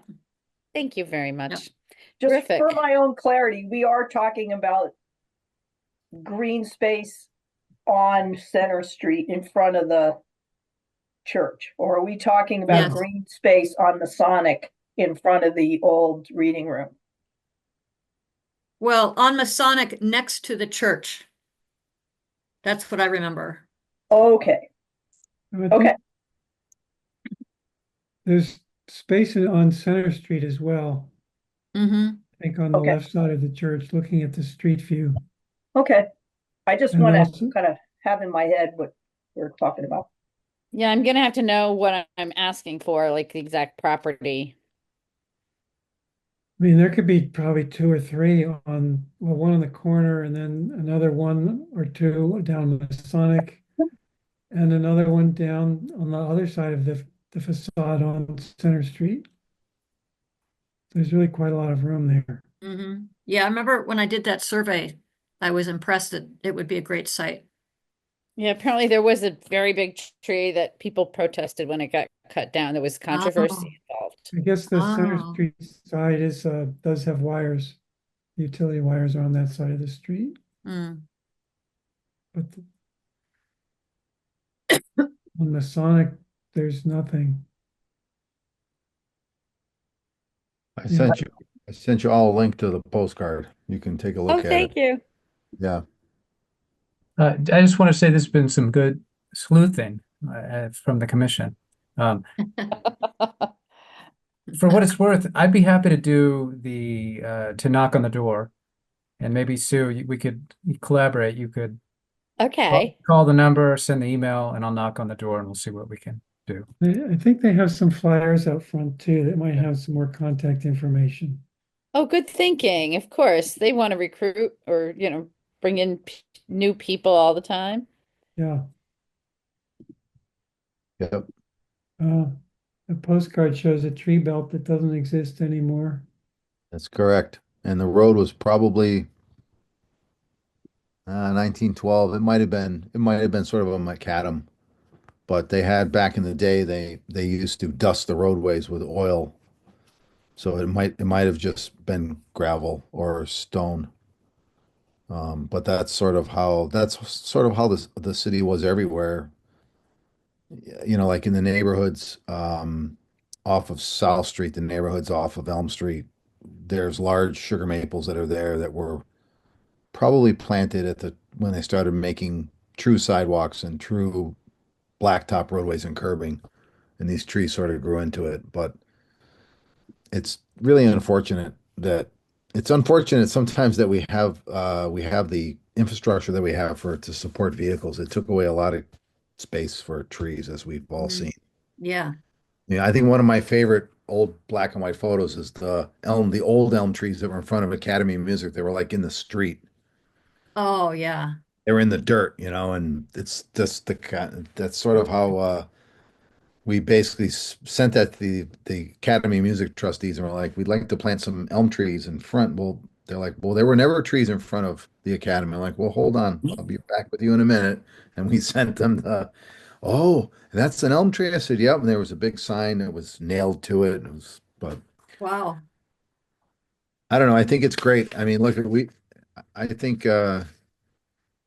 Thank you very much. just Terrific. for my own clarity, we are talking about green space on Center Street in front of the church, or are we talking about Yes. green space on Masonic in front of the old reading room? Well, on Masonic next to the church. That's what I remember. Okay, I think okay, there's space on Center Street as well. Mm-hmm. I think on the Okay. left side of the church, looking at the street view. okay. I just And want also- to kind of have in my head what we're talking about. Yeah, I'm gonna have to know what I'm asking for, like the exact property. I mean, there could be probably two or three on, well, one on the corner and then another one or two down Masonic. And another one down on the other side of the facade on Center Street. There's really quite a lot of room there. Mm-hmm. Yeah, I remember when I did that survey, I was impressed that it would be a great site. Yeah, apparently there was a very big tree that people protested when it got cut down. There was controversy involved. I guess the Center Oh. Street side does have wires. Utility wires are on that side of the street, Mm. but on Masonic, there's nothing. I sent you all a link to the postcard. You can take a Oh, look at it. thank you. Yeah. I just want to say there's been some good sleuthing from the commission. Um, for what it's worth, I'd be happy to do the to knock on the door, and maybe Sue, we could collaborate. You could Okay. call the number, send the email, and I'll knock on the door, and we'll see what we can do. I think they have some flyers out front too that might have some more contact information. Oh, good thinking. Of course, they want to recruit or, bring in new people all the time. Yeah, Yep. uh, a postcard shows a tree belt that doesn't exist anymore. That's correct. And the road was probably 1912. It might have been sort of a macadam, but they had back in the day they used to dust the roadways with oil. So it might have just been gravel or stone. But that's sort of how the city was everywhere. Like in the neighborhoods off of South Street, the neighborhoods off of Elm Street, there's large sugar maples that are there that were probably planted at the when they started making true sidewalks and true blacktop roadways and curbing, and these trees sort of grew into it. But it's really unfortunate that it's unfortunate sometimes that we have the infrastructure that we have for to support vehicles. It took away a lot of space for trees, as we've all Mm, seen. yeah. Yeah, I think one of my favorite old black and white photos is the old elm trees that were in front of Academy of Music. They were like in the street. Oh, yeah. They were in the dirt, and it's just that's sort of how we basically sent that to the Academy of Music trustees, and we're like, we'd like to plant some elm trees in front. Well, they're like, well, there were never trees in front of the Academy. I'm like, well, hold on, I'll be back with you in a minute. And we sent them oh, that's an elm tree. I said, yep. And there was a big sign that was nailed to it. But Wow. I don't know. I think it's great. I mean, look, I think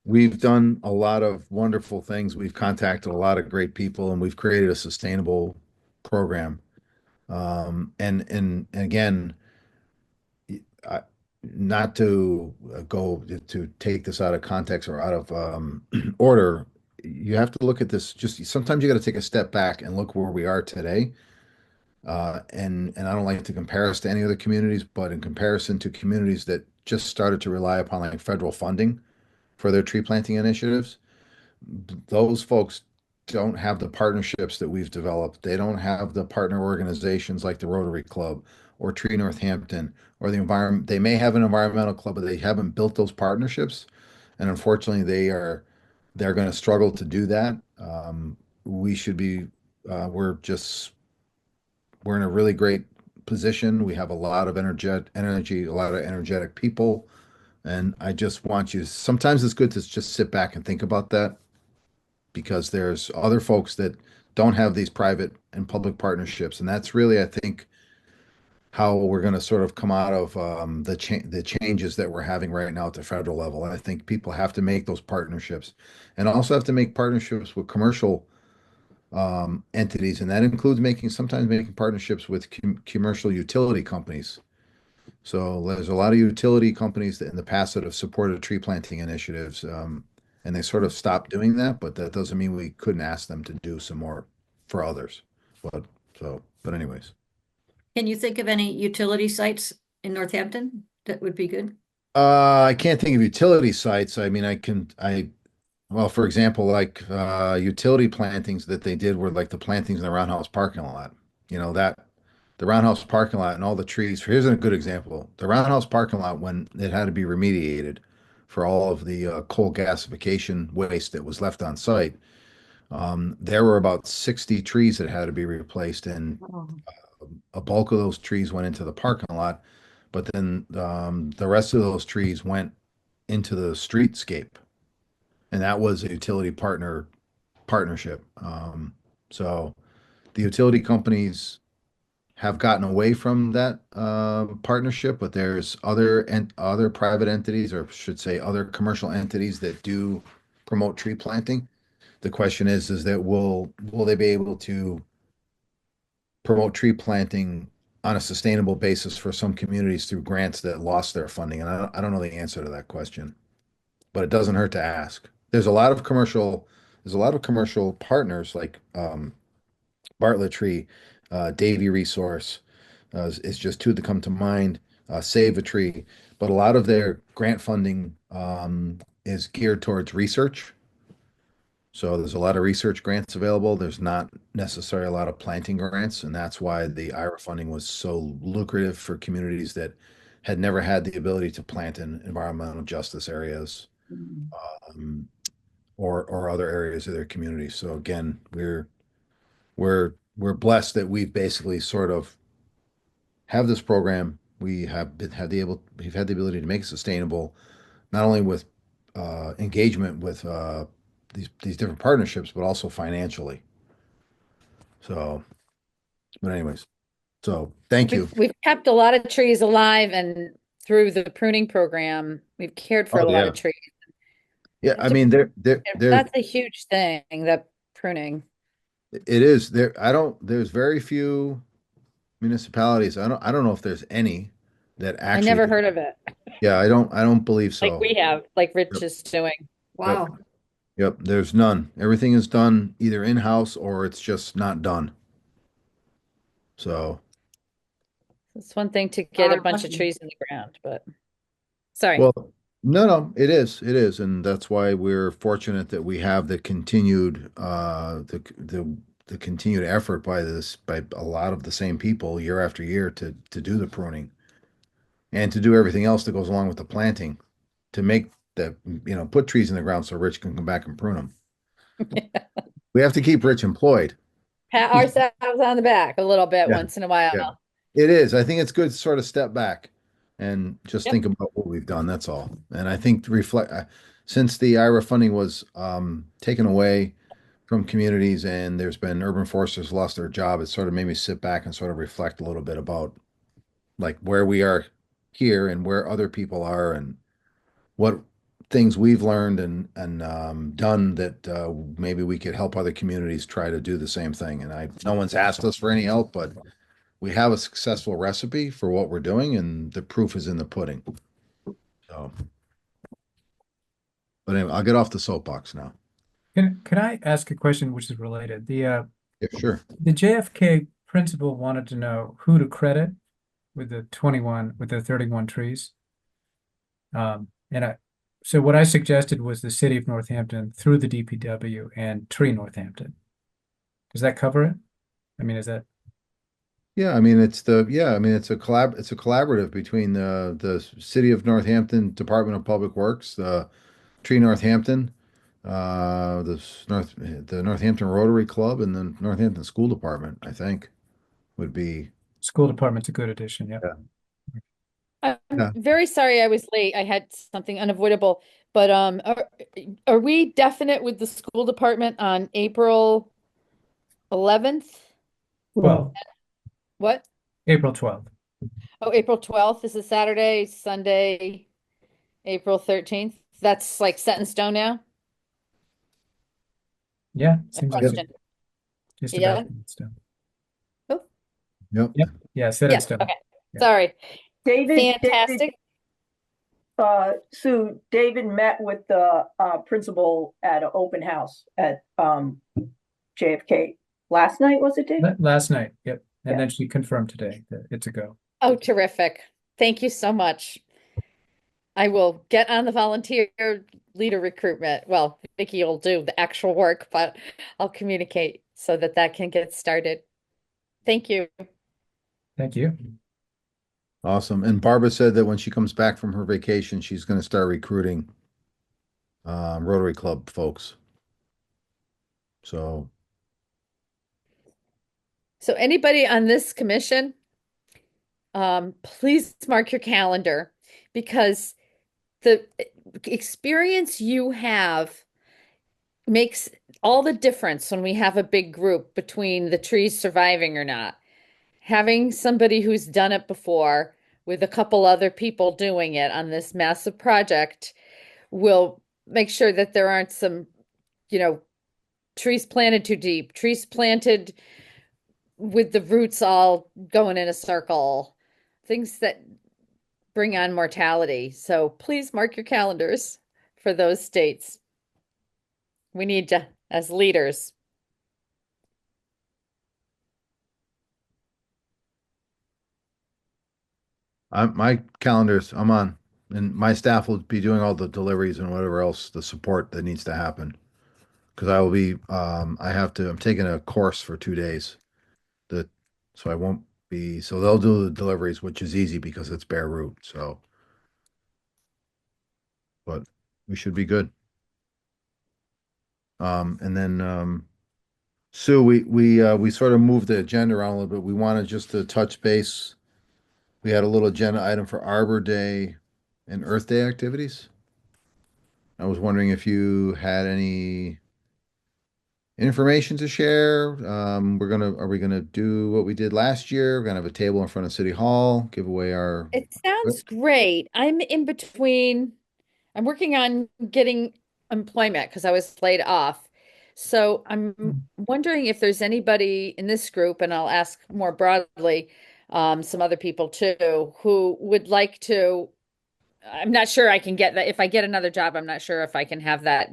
we've done a lot of wonderful things. We've contacted a lot of great people, and we've created a sustainable program. And again, I, not to go to take this out of context or out of order, you have to look at this. Just sometimes you got to take a step back and look where we are today. And I don't like to compare us to any other communities, but in comparison to communities that just started to rely upon like federal funding for their tree planting initiatives, those folks don't have the partnerships that we've developed. They don't have the partner organizations like the Rotary Club or Tree Northampton or the environment. They may have an environmental club, but they haven't built those partnerships. And unfortunately, they're going to struggle to do that. We should be, we're in a really great position. We have a lot of energy, a lot of energetic people. And I just want you, sometimes it's good to just sit back and think about that because there's other folks that don't have these private and public partnerships, and that's really, I think, how we're going to sort of come out of the changes that we're having right now at the federal level. I think people have to make those partnerships, and also have to make partnerships with commercial entities, and that includes sometimes making partnerships with commercial utility companies. So there's a lot of utility companies that in the past that have supported tree planting initiatives, and they sort of stopped doing that, but that doesn't mean we couldn't ask them to do some more for others. But but anyways, Can you think of any utility sites in Northampton that would be good? I can't think of utility sites. I mean, well, for example, like utility plantings that they did were like the plantings in the Roundhouse parking lot. That the Roundhouse parking lot and all the trees. Here's a good example. The Roundhouse parking lot, when it had to be remediated for all of the coal gasification waste that was left on site, there were about 60 trees that had to be replaced, and Oh, a bulk of those trees went into the parking lot, but then the rest of those trees went into the streetscape, and that was a utility partnership. So the utility companies have gotten away from that partnership, but there's other private entities, or should say, other commercial entities that do promote tree planting. The question is that will they be able to promote tree planting on a sustainable basis for some communities through grants that lost their funding? And I don't know the answer to that question, but it doesn't hurt to ask. there's a lot of commercial, there's a lot of commercial partners like Bartlett Tree, Davy Resource is just two that come to mind. Save a Tree, but a lot of their grant funding is geared towards research. So there's a lot of research grants available. There's not necessarily a lot of planting grants, and that's why the IRA funding was so lucrative for communities that had never had the ability to plant in environmental justice areas um, or other areas of their community. So again, we're blessed that we've basically sort of have this program. We've had the ability to make it sustainable, not only with engagement with these different partnerships, but also financially. So, but anyways, so thank you. We've kept a lot of trees alive, and through the pruning program, we've cared for Oh a lot yeah, of trees. yeah. I That's a, mean, there that's a huge thing, that pruning. it is there. I don't. There's very few municipalities. I don't know if there's any that I actually. never heard of it. Yeah, I don't believe Like so. we have, like Rich Yep, is doing. yep, Wow. yep. There's none. Everything is done either in-house or it's just not done. So, It's one thing to get a Wow, bunch of lucky. trees in the ground, but sorry. well, no, it is, and that's why we're fortunate that we have the continued the continued effort by a lot of the same people year after year to do the pruning and to do everything else that goes along with the planting to make put trees in the ground so Rich can come back and prune them. We have to keep Rich employed. Pat ourselves on the back a little bit Yeah, once in a while. yeah. It is. I think it's good to sort of step back and just Yep. think about what we've done. That's all. And I think to reflect, since the IRA funding was taken away from communities and there's been urban foresters lost their job, it sort of made me sit back and sort of reflect a little bit about like where we are here and where other people are and what things we've learned and done that maybe we could help other communities try to do the same thing. And no one's asked us for any help, but we have a successful recipe for what we're doing, and the proof is in the pudding. So, but anyway, I'll get off the soapbox now. Can I ask a question which is related? Yeah, sure. The JFK principal wanted to know who to credit with the 31 trees. And so what I suggested was the city of Northampton through the DPW and Tree Northampton. Does that cover it? I mean, is that Yeah, I mean it's it's a collaborative between the City of Northampton Department of Public Works, the Tree Northampton, the Northampton Rotary Club, and the Northampton School Department, I think would be. school department's a good addition? Yeah. Yeah. I'm Yeah. very sorry I was late. I had something unavoidable, but are we definite with the school department on April 11th? Well, What? April 12th. Oh, April 12th is a Saturday, Sunday, April 13th. That's like set in stone now? Yeah, A seems like question. just Yeah. about stuff. Oh, Yep. Yep. Yeah, set in yeah. stone. Okay. Yeah. Sorry. David, Fantastic. Sue, David met with the principal at an open house at JFK last night, was it, David? Last night. Yep. And Yeah. then she confirmed today that it's a go. Oh, terrific. Thank you so much. I will get on the volunteer leader recruitment. Well, Vicky will do the actual work, but I'll communicate so that that can get started. Thank you. Thank you. Awesome. And Barbara said that when she comes back from her vacation, she's going to start recruiting Rotary Club folks. So, So anybody on this commission, please mark your calendar because the experience you have makes all the difference when we have a big group between the trees surviving or not. Having somebody who's done it before with a couple other people doing it on this massive project will make sure that there aren't some, trees planted too deep, trees planted with the roots all going in a circle, things that bring on mortality. So please mark your calendars for those dates. We need to, as leaders. My calendars, I'm on, and my staff will be doing all the deliveries and whatever else, the support that needs to happen. Because I will be, I'm taking a course for 2 days. That, so I won't be, so they'll do the deliveries, which is easy because it's bare route. So, but we should be good. And then, Sue, we sort of moved the agenda around a little bit. We wanted just to touch base. We had a little agenda item for Arbor Day and Earth Day activities. I was wondering if you had any information to share. Are we gonna do what we did last year? We're gonna have a table in front of City Hall, give away our. It sounds great. I'm in between. I'm working on getting employment because I was laid off. So I'm wondering if there's anybody in this group, and I'll ask more broadly, some other people too, who would like to. I'm not sure I can get that. If I get another job, I'm not sure if I can have that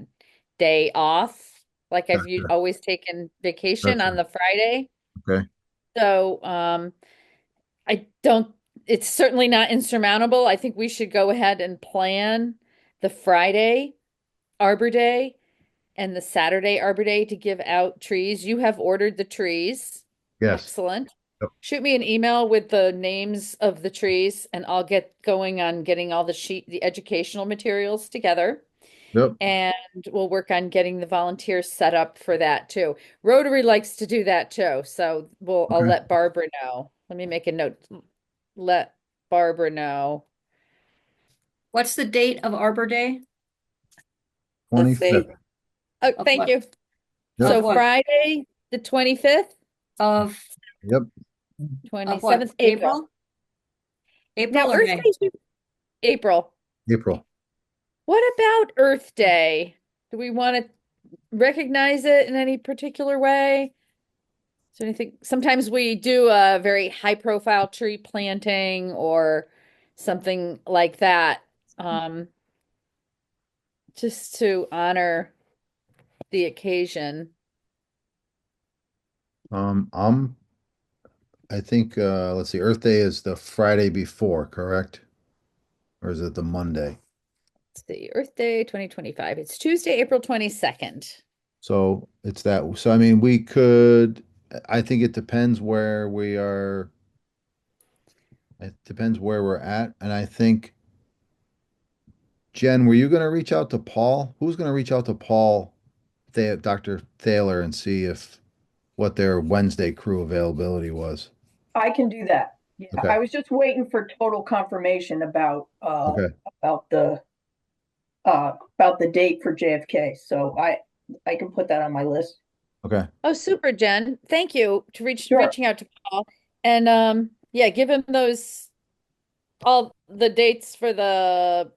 day off. Like Gotcha. always taken vacation Gotcha. on the Friday. Okay. So, I don't, it's certainly not insurmountable. I think we should go ahead and plan the Friday Arbor Day and the Saturday Arbor Day to give out trees. You have ordered the trees. Yes. Excellent. Yep. Shoot me an email with the names of the trees and I'll get going on getting all the educational materials together. Yep. And we'll work on getting the volunteers set up for that too. Rotary likes to do that too. So I'll Okay. let Barbara know. Let me make a note. Let Barbara know. What's the date of Arbor Day? Let's see. 25th. Oh, Of thank what? you. Yep. So Of what? Friday, the 25th, Of, Yep. of what? 27th, April. April Now, or Earth May? Day, April. April. What about Earth Day? Do we want to recognize it in any particular way? So anything, sometimes we do a very high profile tree planting or something like that. Just to honor the occasion. Um, I think let's see, Earth Day is the Friday before, correct? Or is it the Monday? Let's see, Earth Day 2025. It's Tuesday, April 22nd. So it's that. So I mean, we could. I think it depends where we are. It depends where we're at, and I think Jen, were you going to reach out to Paul? Who's going to reach out to Paul, Dr. Thaler, and see if what their Wednesday crew availability was? I can do that. Yeah, Okay. I was just waiting for total confirmation Okay. about the date for JFK. So I can put that on my list. Okay. Oh, super, Jen. Thank you to Sure. reaching out to Paul. And yeah, give him those all the dates for the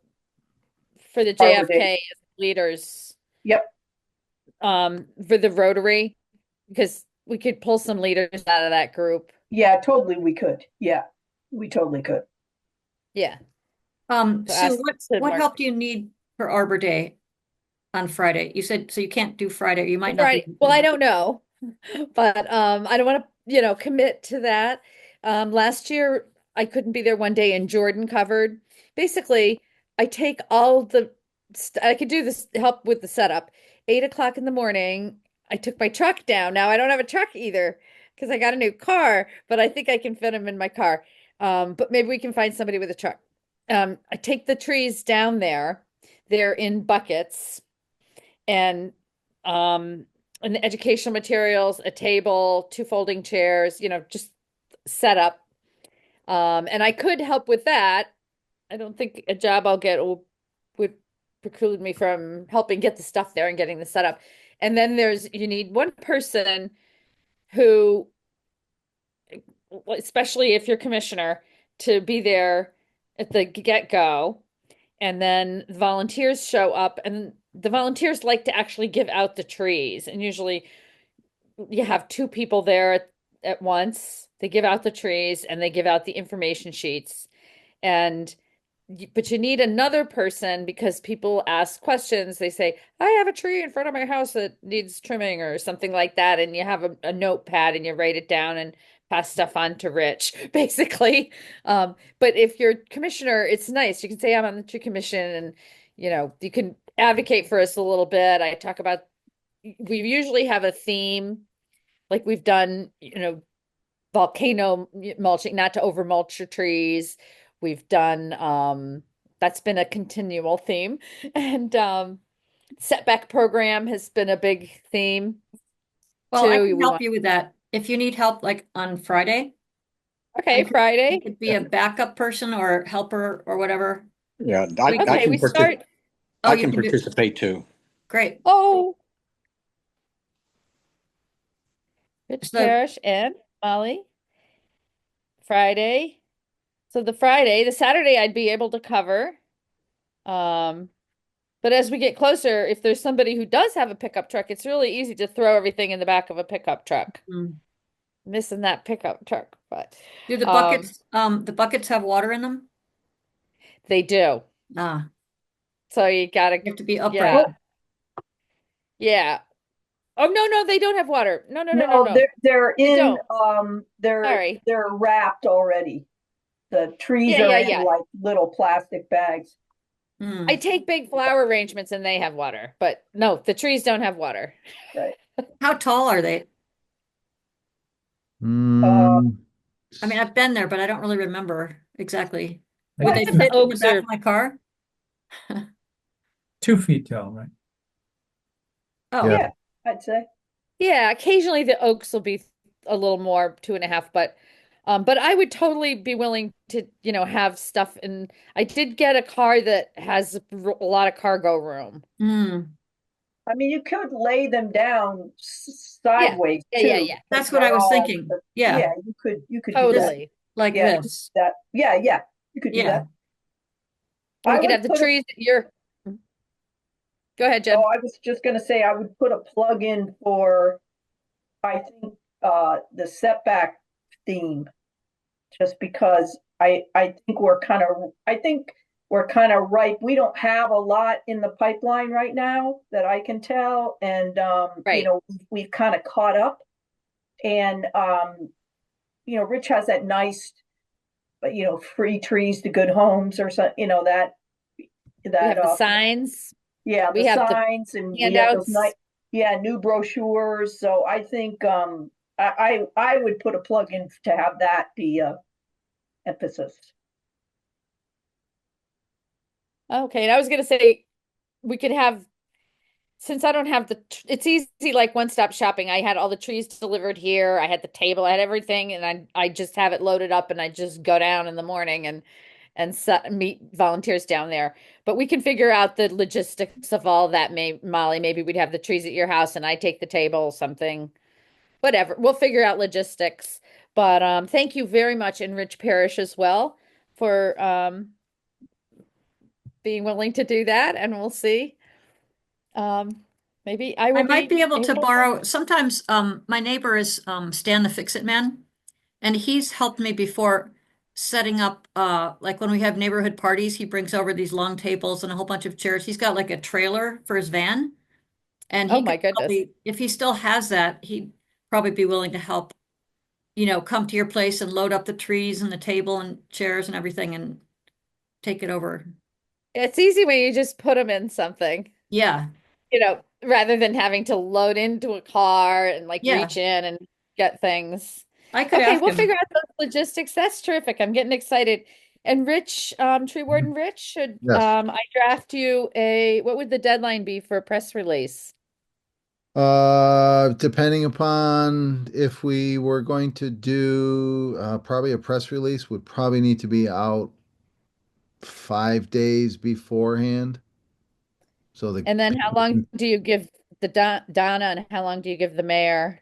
Arbor JFK Day. leaders Yep. For the Rotary because we could pull some leaders out of that group. Yeah, totally we could. Yeah, we totally could. Yeah. Sue, ask to what mark- help do you need for Arbor Day on Friday? You said, so you can't do Friday. You might not Right. be. Well, I don't know, but I don't want to, commit to that. Last year I couldn't be there one day and Jordan covered. Basically, I take all I could do this help with the setup. 8 o'clock in the morning, I took my truck down. Now I don't have a truck either because I got a new car, but I think I can fit them in my car. But maybe we can find somebody with a truck. I take the trees down there. They're in buckets and the educational materials, a table, two folding chairs, just set up. And I could help with that. I don't think a job I'll get would preclude me from helping get the stuff there and getting the setup. And then you need one person who, especially if you're commissioner, to be there at the get-go. And then volunteers show up and the volunteers like to actually give out the trees. And usually you have two people there at once. They give out the trees and they give out the information sheets. And but you need another person because people ask questions. They say, I have a tree in front of my house that needs trimming or something like that. And you have a notepad and you write it down and pass stuff on to Rich, basically. But if you're commissioner, it's nice. You can say, I'm on the tree commission and, you can advocate for us a little bit. I talk about, we usually have a theme, like we've done, volcano mulching, not to over mulch your trees. We've done that's been a continual theme. And setback program has been a big theme Well, I too. can We help want you with that. If you need help, like on Friday, okay, I Friday. could be a backup person or helper or whatever. Yeah, We I could- Okay, can we start. Oh, I you can can do, participate too. great. Oh, Rich So, Parrish and Molly. Friday. So the Saturday I'd be able to cover. Um, but as we get closer, if there's somebody who does have a pickup truck, it's really easy to throw everything in the back of a pickup truck. mm. Missing that pickup truck, but Do um the buckets have water in them? they do. Ah, So you gotta, you have to be yeah, upright. yeah. Oh no, no, they don't have water. No, no, no, no, No, no. they're They in, don't. Sorry. they're wrapped already. The trees Yeah, are yeah, in yeah. like little plastic bags. Hmm. I take big flower arrangements and they have water, but no, the trees don't have water. Right. How tall are they? Uh, Mm, I mean, I've been there, but I don't really remember exactly. Like Would Well, they the fit in the oaks back are, of my car? 2 feet tall, right? Oh, yeah. yeah, I'd say. yeah, occasionally the oaks will be a little more, 2.5, but I would totally be willing to, have stuff. And I did get a car that has a lot of cargo room. hmm. I mean, you could lay them down Yeah, sideways yeah, yeah, too. yeah, That's what I They're was all, thinking. Yeah, yeah, you could do that. totally. like Yeah, you could do this. that. Yeah, yeah, you could do Yeah. that. We I could would have the put a, trees that you're, go ahead, oh, Jen. I was just gonna say, I would put a plug in for, I think, the setback theme. Just because I think we're kind of ripe. We don't have a lot in the pipeline right now that I can tell. And, Right. we've kind of caught up. And, Rich has that nice, free trees to good homes or something, We that, have the signs. yeah, the We have the signs, and we have those nice, handouts. yeah, new brochures. So I think, I would put a plug in to have that be a emphasis. Okay, and I was gonna say we could have, since I don't have it's easy like one-stop shopping. I had all the trees delivered here. I had the table, I had everything, and I just have it loaded up and I just go down in the morning and meet volunteers down there. But we can figure out the logistics of all that. Molly, maybe we'd have the trees at your house and I take the table, something, whatever. We'll figure out logistics. But thank you very much, and Rich Parish as well, for being willing to do that, and we'll see. Um, maybe I I will might be be able to able. borrow, sometimes, my neighbor is, Stan the Fix-It Man, and he's helped me before setting up, like when we have neighborhood parties, he brings over these long tables and a whole bunch of chairs. He's got like a trailer for his van, and Oh he my could goodness. probably, if he still has that, he'd probably be willing to help, come to your place and load up the trees and the table and chairs and everything and take it over. It's easy when you just put them in something, Yeah, rather than having to load into a car and like yeah, reach in and get things. I could Okay, ask we'll him. figure out those logistics. That's terrific. I'm getting excited. And Rich, Tree Warden Rich, should Yes. I draft you what would the deadline be for a press release? Depending upon if we were going to do probably a press release would probably need to be out 5 days beforehand. So the And then how long do you give the Donna, and how long do you give the mayor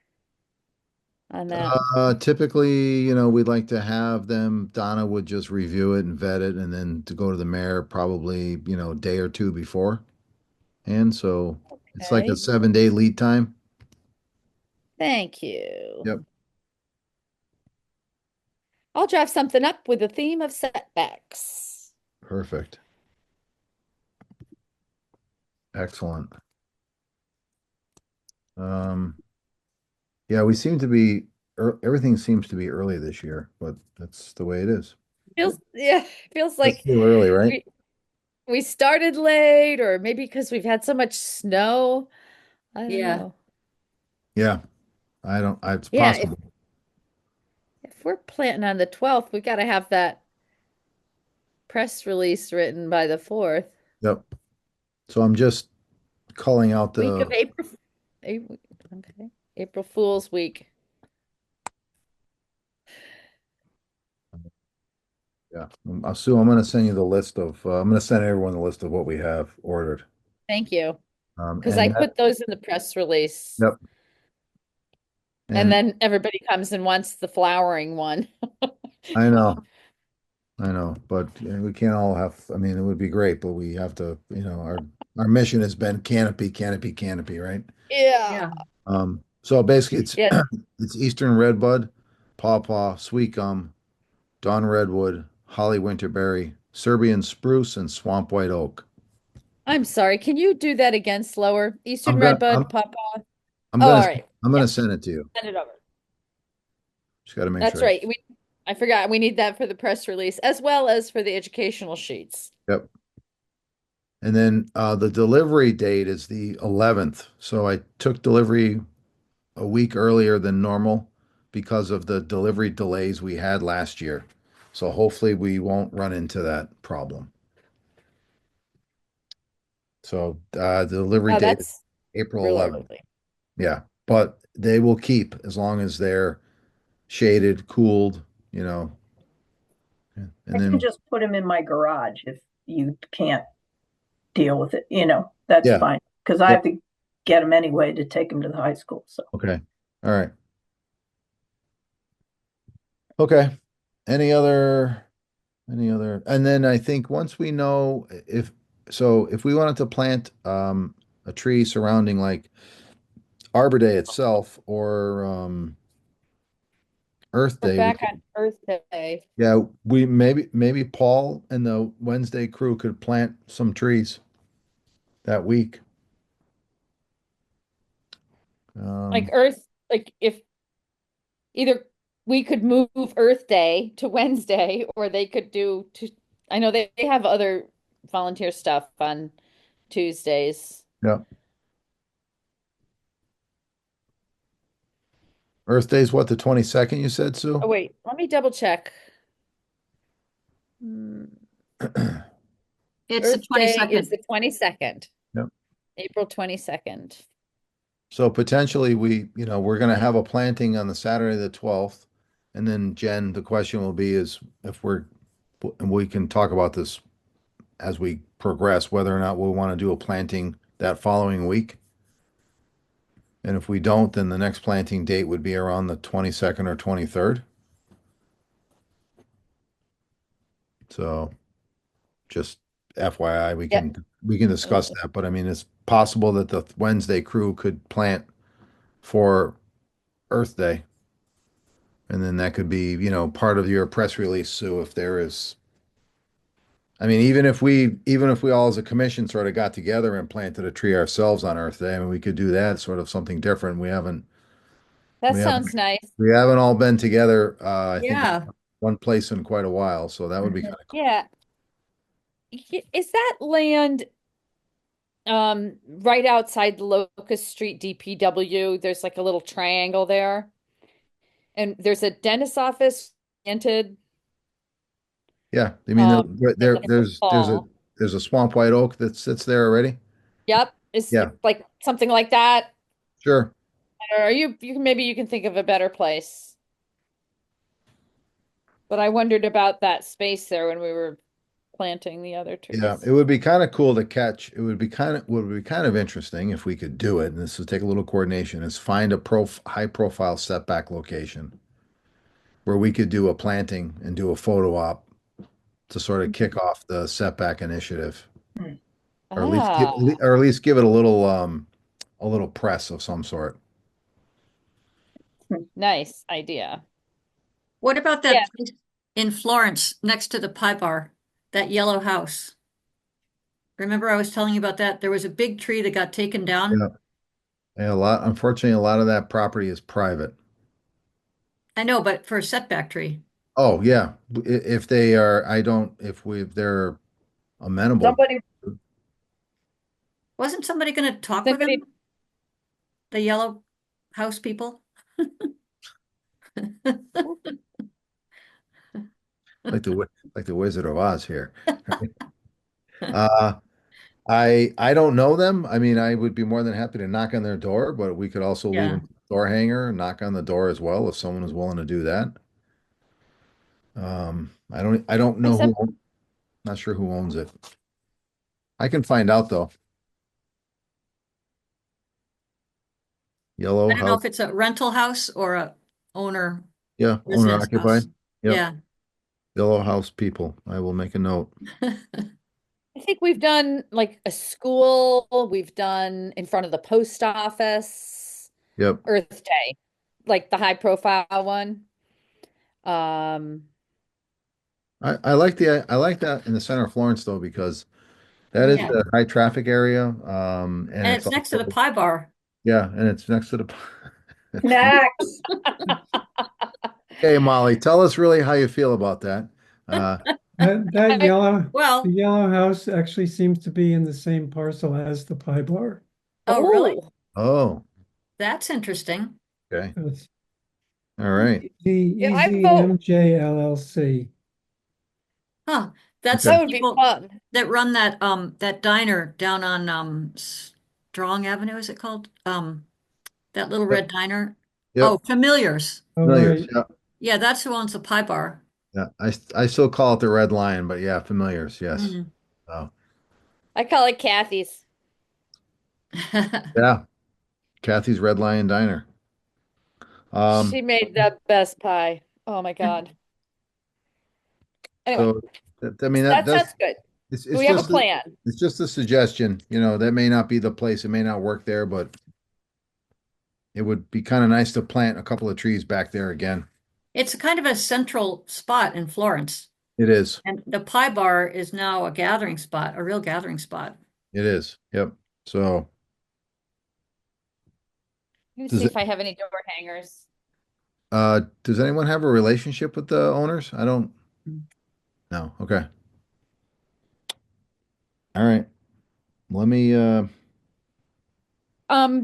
on that? typically, we'd like to have them, Donna would just review it and vet it, and then to go to the mayor probably, a day or two before. And so it's like a Okay, 7 day lead time. thank you. Yep. I'll draft something up with the theme of setbacks. Perfect. Excellent. Um, yeah, we seem to be, everything seems to be early this year, but that's the way it is. Feels It's like too early, right? we we started late, or maybe because we've had so much snow. I don't Yeah. know. Yeah, it's Yeah, possible. if we're planting on the 12th, we got to have that press release written by the 4th. Yep. So I'm just calling out Week of the, April. Okay. April Fool's week. yeah. Sue, I'm going to send you the list of, I'm going to send everyone the list of what we have ordered. Thank you. Because And I that, put those in the press release. yep. And And then everybody comes and wants the flowering one. I know, I know, but we can't all have, I mean, it would be great, but we have to, our mission has been canopy, canopy, canopy, right? Yeah. Yeah. So basically it's, Yeah. it's Eastern Redbud, Pawpaw, Sweet Gum, Dawn Redwood, Holly Winterberry, Serbian Spruce, and Swamp White Oak. I'm sorry. Can you do that again slower? Eastern I'm gonna, Redbud, I'm, Papa. I'm Oh, gonna, all right. I'm Yeah, gonna send it to you. send it over. Just got to make That's sure. right. I forgot we need that for the press release as well as for the educational sheets. Yep. And then the delivery date is the 11th. So I took delivery a week earlier than normal because of the delivery delays we had last year. So hopefully we won't run into that problem. So the delivery Oh, date is that's April real 11th. early. Yeah, but they will keep as long as they're shaded, cooled, you know. Yeah. I And can then just put them in my garage if you can't deal with it, that's yeah, fine. Because I yeah, have to get them anyway to take them to the high school, so. okay. All right. Okay. Any other and then I think once we know if we wanted to plant a tree surrounding like Arbor Day itself or Earth We're Day, we back could on Earth Day. yeah, we maybe Paul and the Wednesday crew could plant some trees that week. Like Um Earth, like if either we could move Earth Day to Wednesday, or they could I know they have other volunteer stuff on Tuesdays. yeah. Earth Day's what, the 22nd you said, Oh, Sue? wait, let me double check. Hmm, It's the Earth Day is 22nd. the 22nd, Yep. April 22nd. So potentially we're going to have a planting on the Saturday the 12th. And then Jen, the question will be is if and we can talk about this as we progress, whether or not we want to do a planting that following week. And if we don't, then the next planting date would be around the 22nd or 23rd. So just FYI, Yep. we can discuss that, but I mean, it's possible that the Wednesday crew could plant for Earth Day. And then that could be, part of your press release, Sue, if there is. I mean, even if we all as a commission sort of got together and planted a tree ourselves on Earth Day, I mean, we could do that sort of something different. That We haven't, sounds nice. we haven't all been together, I think in Yeah. one place in quite a while, so that would be Mhm. kind of cool. Yeah. Is that land right outside the Locust Street DPW? There's like a little triangle there. And there's a dentist's office rented Yeah, I mean, in the fall. there's a swamp white oak that sits there already. Yep. Is Yeah, it like something like that? sure. Or maybe you can think of a better place. But I wondered about that space there when we were planting the other Yeah, trees. it would be kind of cool to catch. It would be kind of interesting if we could do it. And this would take a little coordination. Is find a high profile setback location where we could do a planting and do a photo op to sort of kick off the setback initiative, or at least Ah, give it a little press of some sort. nice idea. What about Yeah. that place in Florence next to the pie bar? that yellow house. Remember I was telling you about that? There was a big tree that got taken down. Yeah. Yeah, unfortunately, a lot of that property is private. I know, but for a setback tree. Oh, yeah. If they are, if they're amenable. Somebody, Wasn't somebody going to talk with Somebody, him? The yellow house people? Like the Wizard of Oz here. Uh, I don't know them. I mean, I would be more than happy to knock on their door, but we could also leave Yeah. them door hanger and knock on the door as well if someone is willing to do that. I don't know except not sure who owns it. I can find out though. I Yellow don't know house. if it's a rental house or a owner Yeah, owner residence house. occupied. Yep. Yeah. Yellow house people. I will make a note. I think we've done like a school, we've done in front of the post office, Yep. Earth Day, like the high profile one. Um, I like that in the center of Florence though, because that is Yeah. a high traffic area. And And it's it's next to the also, pie bar. yeah, and it's next to the snacks. Okay, Molly, tell us really how you feel about that. Uh, That I- the Well, yellow house actually seems to be in the same parcel as the pie bar. oh, really? oh, oh, That's interesting. okay. So it's All right. yeah, I Easy vote. MJ LLC. Huh. That's Okay. That the would be people fun. that run that diner down on Strong Avenue, is it called? That little Yep. red diner. Oh, Yep. Familiars. Oh, Familiars. right. Yeah. Yeah, that's who owns the pie bar. Yeah. I still call it the Red Lion, but yeah, familiars. Yes. Mm. Oh, I call it Kathy's. yeah. Kathy's Red Lion Diner. Um, She made the best pie. Oh my God. Anyway, so I mean that that's sounds good. it's Do it's we have a just plan? it's just a suggestion. You know, that may not be the place. It may not work there, but it would be kind of nice to plant a couple of trees back there again. It's kind of a central spot in Florence. It is. And the pie bar is now a gathering spot, a real gathering spot. It is. Yep. So Let me does see it if I have any door hangers. does anyone have a relationship with the owners? I don't know. Okay. All right. Let me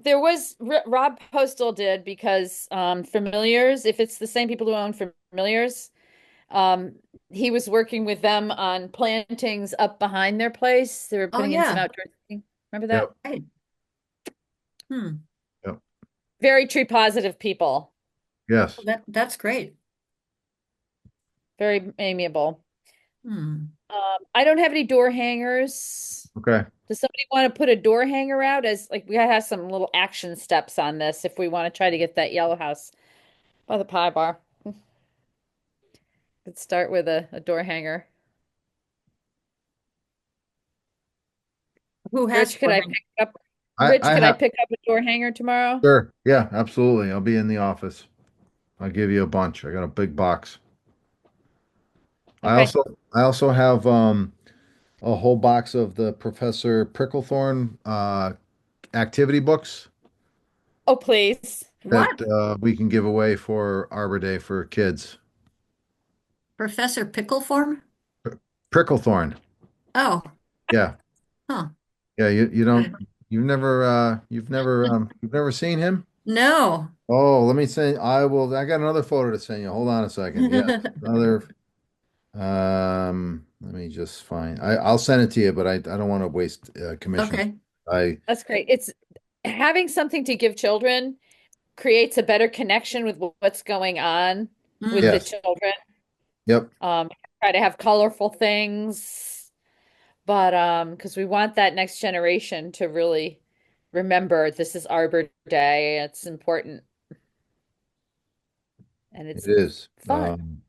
There was Rob Postal did because Familiars, if it's the same people who own Familiars, um, he was working with them on plantings up behind their place. They were Oh, putting in some yeah. outdoor seating. Remember that? yep. Right. Hmm. Yep. Very tree positive people, Yes. That's great. very amiable. Hmm. I don't have any door hangers. Okay. Does somebody want to put a door hanger out as like we gotta have some little action steps on this if we want to try to get that yellow house by the pie bar? Let's start with a door hanger. Who has Rich, could I one? pick up I Rich, I could I have pick up a door hanger tomorrow? sure. Yeah, absolutely. I'll be in the office. I'll give you a bunch. I got a big box. I Okay. also I also have a whole box of the Professor Pricklethorn activity books Oh, please. that What? we can give away for Arbor Day for kids. Professor Pickleform? Pricklethorn. Oh, Yeah. huh. Yeah, you don't you've never seen him? No. Oh, let me say I got another photo to send you. Hold on a second. Yes. Another let me just find I'll send it to you, but I don't want to waste commission. Okay. I That's great. It's having something to give children creates a better connection with what's going on with Mm. the yes. children. Yep. Try to have colorful things, but because we want that next generation to really remember this is Arbor Day. It's important and It it's is. fun.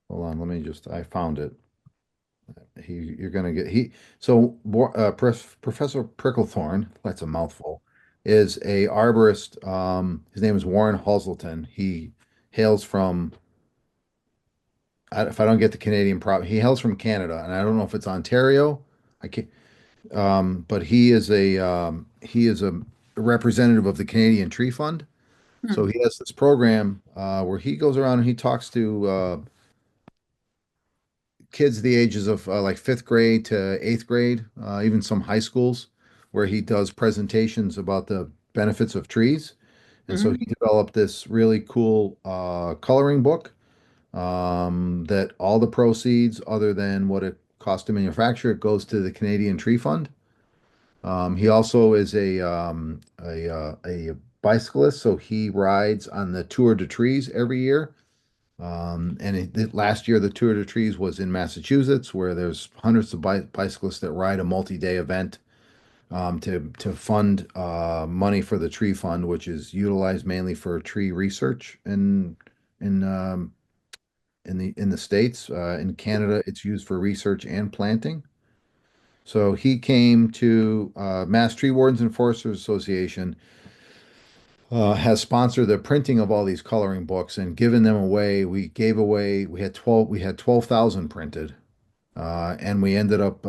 Hold on, I found it. You're gonna get so Professor Pricklethorn, that's a mouthful, is a arborist. His name is Warren Hazelton. He hails from if I don't get the Canadian prop, he hails from Canada, and I don't know if it's Ontario. I can't. But he is a representative of the Canadian Tree Fund. So Hmm. he has this program where he goes around and he talks to kids the ages of like fifth grade to eighth grade, even some high schools, where he does presentations about the benefits of trees. And so Mhm. he developed this really cool coloring book that all the proceeds, other than what it cost to manufacture, it goes to the Canadian Tree Fund. He also is a bicyclist, so he rides on the Tour de Trees every year. Last year, the Tour de Trees was in Massachusetts, where there's hundreds of bicyclists that ride a multi-day event to fund money for the tree fund, which is utilized mainly for tree research in in the States. In Canada, it's used for research and planting. So he came to Mass Tree Wardens and Foresters Association, has sponsored the printing of all these coloring books and given them away. We had 12,000 printed, and we ended up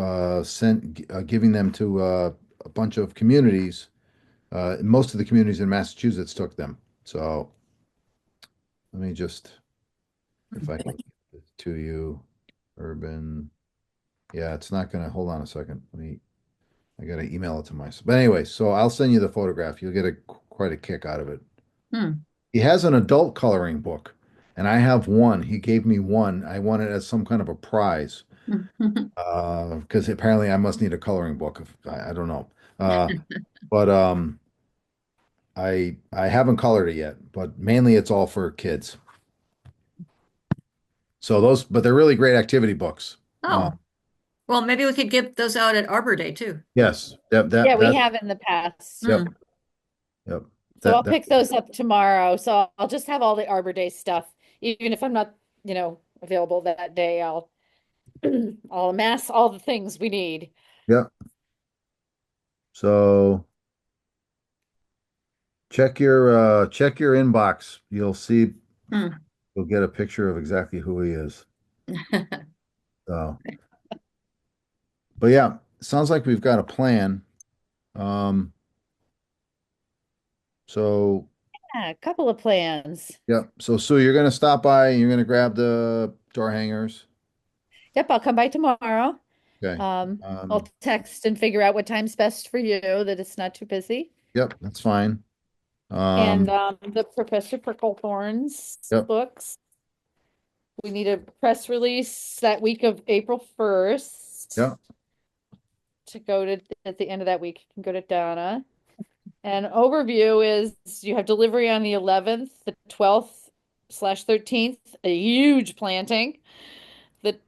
giving them to a bunch of communities. Most of the communities in Massachusetts took them. So let me just, if I can get it to you, urban. Yeah, it's not gonna, hold on a second. I gotta email it to myself. But anyway, so I'll send you the photograph. You'll get quite a kick out of it. Hmm. He has an adult coloring book, and I have one. He gave me one. I won it as some kind of a prize. Because apparently I must need a coloring book. I don't know. But I haven't colored it yet, but mainly it's all for kids. So those, but they're really great activity books. Oh, well, maybe we could give those out at Arbor Day too. Yes, Yeah, we that have in the past. yep, Hmm. yep. So I'll That pick those up tomorrow. So I'll just have all the Arbor Day stuff. Even if I'm not, available that day, I'll amass all the things we need. yep. So check your inbox. You'll see, Hmm. you'll get a picture of exactly who he is. So, but yeah, sounds like we've got a plan. Um, so Yeah, a couple of plans. yeah. So Sue, you're gonna stop by and you're gonna grab the door hangers. Yep, I'll come by tomorrow. Okay. I'll text and figure out what time's best for you, that it's not too busy. Yep, that's fine. And Um, the Professor Picklethorn's yep, books. We need a press release that week of April 1st yep, to go to, at the end of that week, you can go to Donna. And overview is you have delivery on the 11th, the 12th/13th, a huge planting. The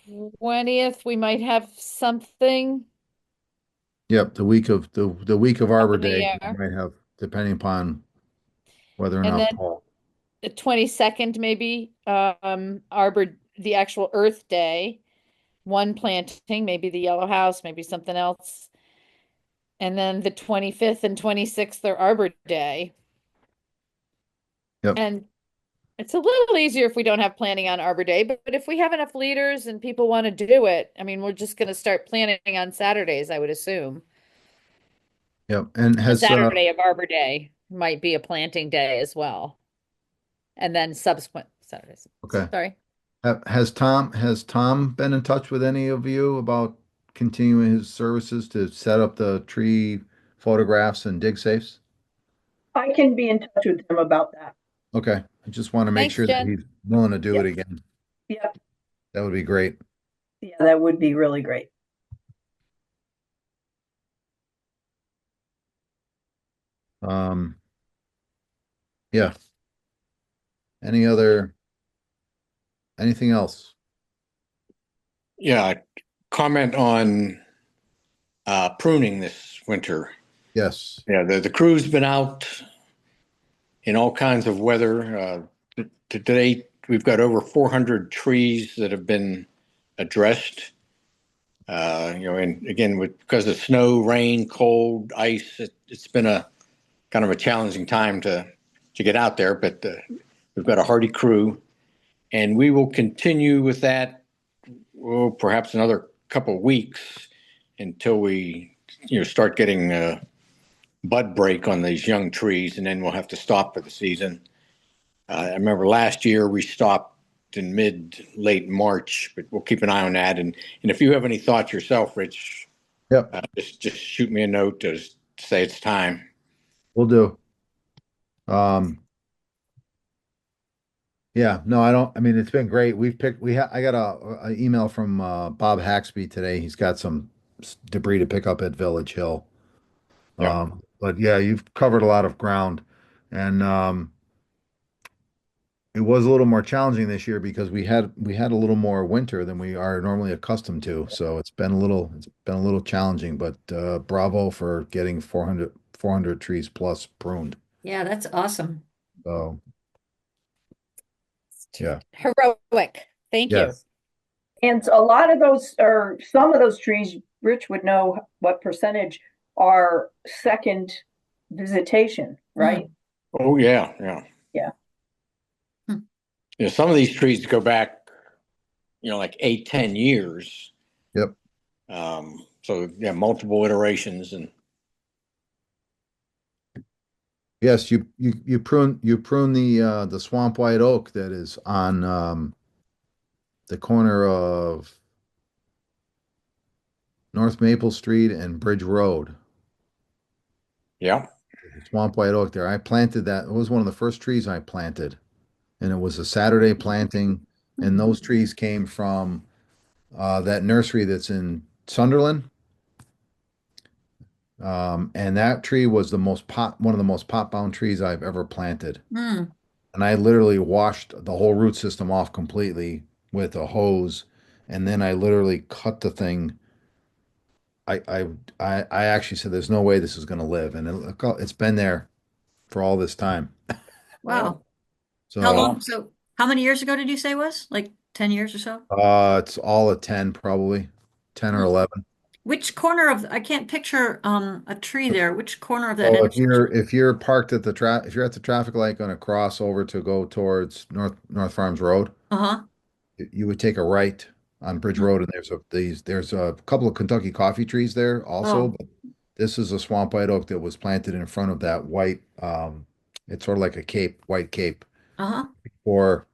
20th, we might have something yep. The week of up Arbor in the Day, we air. might have, depending upon whether or And not then Paul. the 22nd, maybe, the actual Earth Day, one planting, maybe the Yellow House, maybe something else. And then the 25th and 26th are Arbor Day. Yep, And it's a little easier if we don't have planning on Arbor Day, but if we have enough leaders and people want to do it, I mean, we're just going to start planning on Saturdays, I would assume. yep. And A has Saturday of Arbor Day might be a planting day as well. And then subsequent Saturdays. okay. Sorry. Has Tom been in touch with any of you about continuing his services to set up the tree photographs and dig safes? I can be in touch with them about that. Okay, I just want to make Thanks, sure that Jen. he's willing to do it Yep. again. Yep. That would be great. Yeah, that would be really great. Um, yeah. Anything else? Yeah, comment on pruning this winter. Yes. Yeah, the crew's been out in all kinds of weather. To date, we've got over 400 trees that have been addressed. And again, because of snow, rain, cold, ice, it's been a kind of a challenging time to get out there. But we've got a hardy crew, And we will continue with that, well, perhaps another couple of weeks until we, start getting bud break on these young trees, and then we'll have to stop for the season. I remember last year we stopped in late March, but we'll keep an eye on that. And if you have any thoughts yourself, Rich, Yep, just shoot me a note to say it's time. we'll do. Yeah, no, I mean, it's been great. I got a email from Bob Haxby today. He's got some debris to pick up at Village Hill. Yeah. But yeah, you've covered a lot of ground, and it was a little more challenging this year because we had a little more winter than we are normally accustomed to. So it's been a little challenging, but bravo for getting 400 trees plus pruned. Yeah, that's awesome. So yeah, Heroic. Thank you. yes, And a lot of those, or some of those trees, Rich would know what percentage are second visitation, right? Oh, yeah, yeah. Yeah. Some of these trees go back, like 8, 10 years. yep. So yeah, multiple iterations and Yes, you prune the swamp white oak that is on the corner of North Maple Street and Bridge Road. yeah. The swamp white oak there. I planted that. It was one of the first trees I planted, and it was a Saturday planting. And those trees came from that nursery that's in Sunderland. And that tree was one of the most pot-bound trees I've ever planted. Hmm. And I literally washed the whole root system off completely with a hose, and then I literally cut the thing. I actually said, "There's no way this is going to live," and it's been there for all this time. Wow. How So, long? So how many years ago did you say it was? Like 10 years or so? it's all a 10, probably 10 or Hmm. 11. Which corner of, I can't picture a tree there. Which corner of that So if you're intersection? if you're parked at if you're at the traffic light going to cross over to go towards North Farms Road, Uh-huh. you would take a right on Bridge Hmm. Road, and there's a couple of Kentucky coffee trees there also. Oh, But this is a swamp white oak that was planted in front of that white. It's sort of like a white cape, uh-huh. or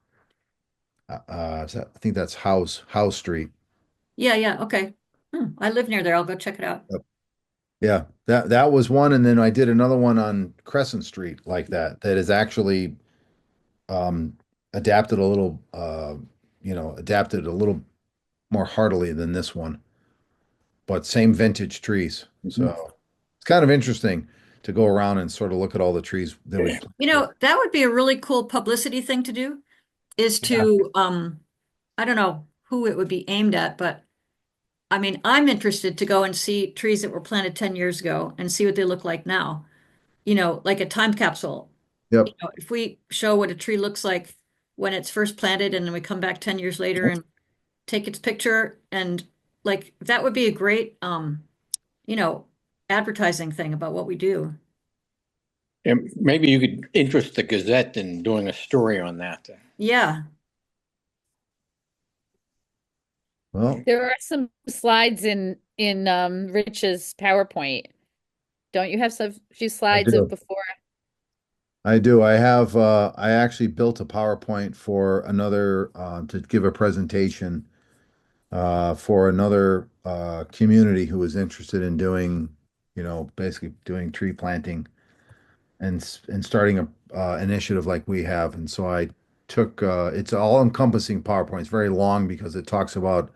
I think that's House Street. Yeah, yeah. Okay. I live near there. I'll go check it out. Yep. Yeah, that was one, and then I did another one on Crescent Street like that. That is actually um, adapted a little, adapted a little more heartily than this one, but same vintage trees. So it's kind of interesting to go around and sort of look at all the trees that we You planted. know, that would be a really cool publicity thing to do, is Yeah. to I don't know who it would be aimed at, but I mean, I'm interested to go and see trees that were planted 10 years ago and see what they look like now. Like a time capsule. Yep. If we show what a tree looks like when it's first planted and then we come back 10 years later and take its picture, and like that would be a great you know, advertising thing about what we do. And maybe you could interest the Gazette in doing a story on that. Yeah. Well, There are some slides in Rich's PowerPoint. Don't you have some few I slides of do. before? I do. I actually built a PowerPoint for another, to give a presentation, for another, community who was interested in doing, basically doing tree planting and starting a, initiative like we have. And so I took, it's all encompassing PowerPoint. It's very long because it talks about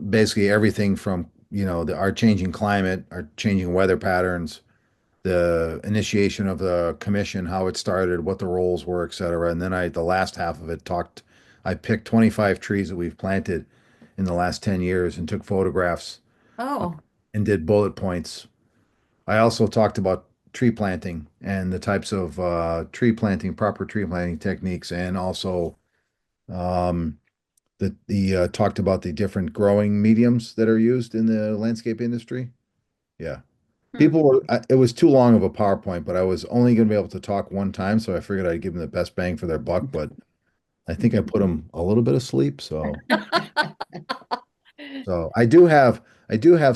basically everything from, our changing climate, our changing weather patterns, the initiation of the commission, how it started, what the roles were, et cetera. And then the last half of it I picked 25 trees that we've planted in the last 10 years and took photographs Oh, and did bullet points. I also talked about tree planting and the types of proper tree planting techniques, and also um, talked about the different growing mediums that are used in the landscape industry. Yeah. It was too long of a PowerPoint, but I was only going to be able to talk one time, so I figured I'd give them the best bang for their buck. But I think I put them a little bit of sleep. So I do have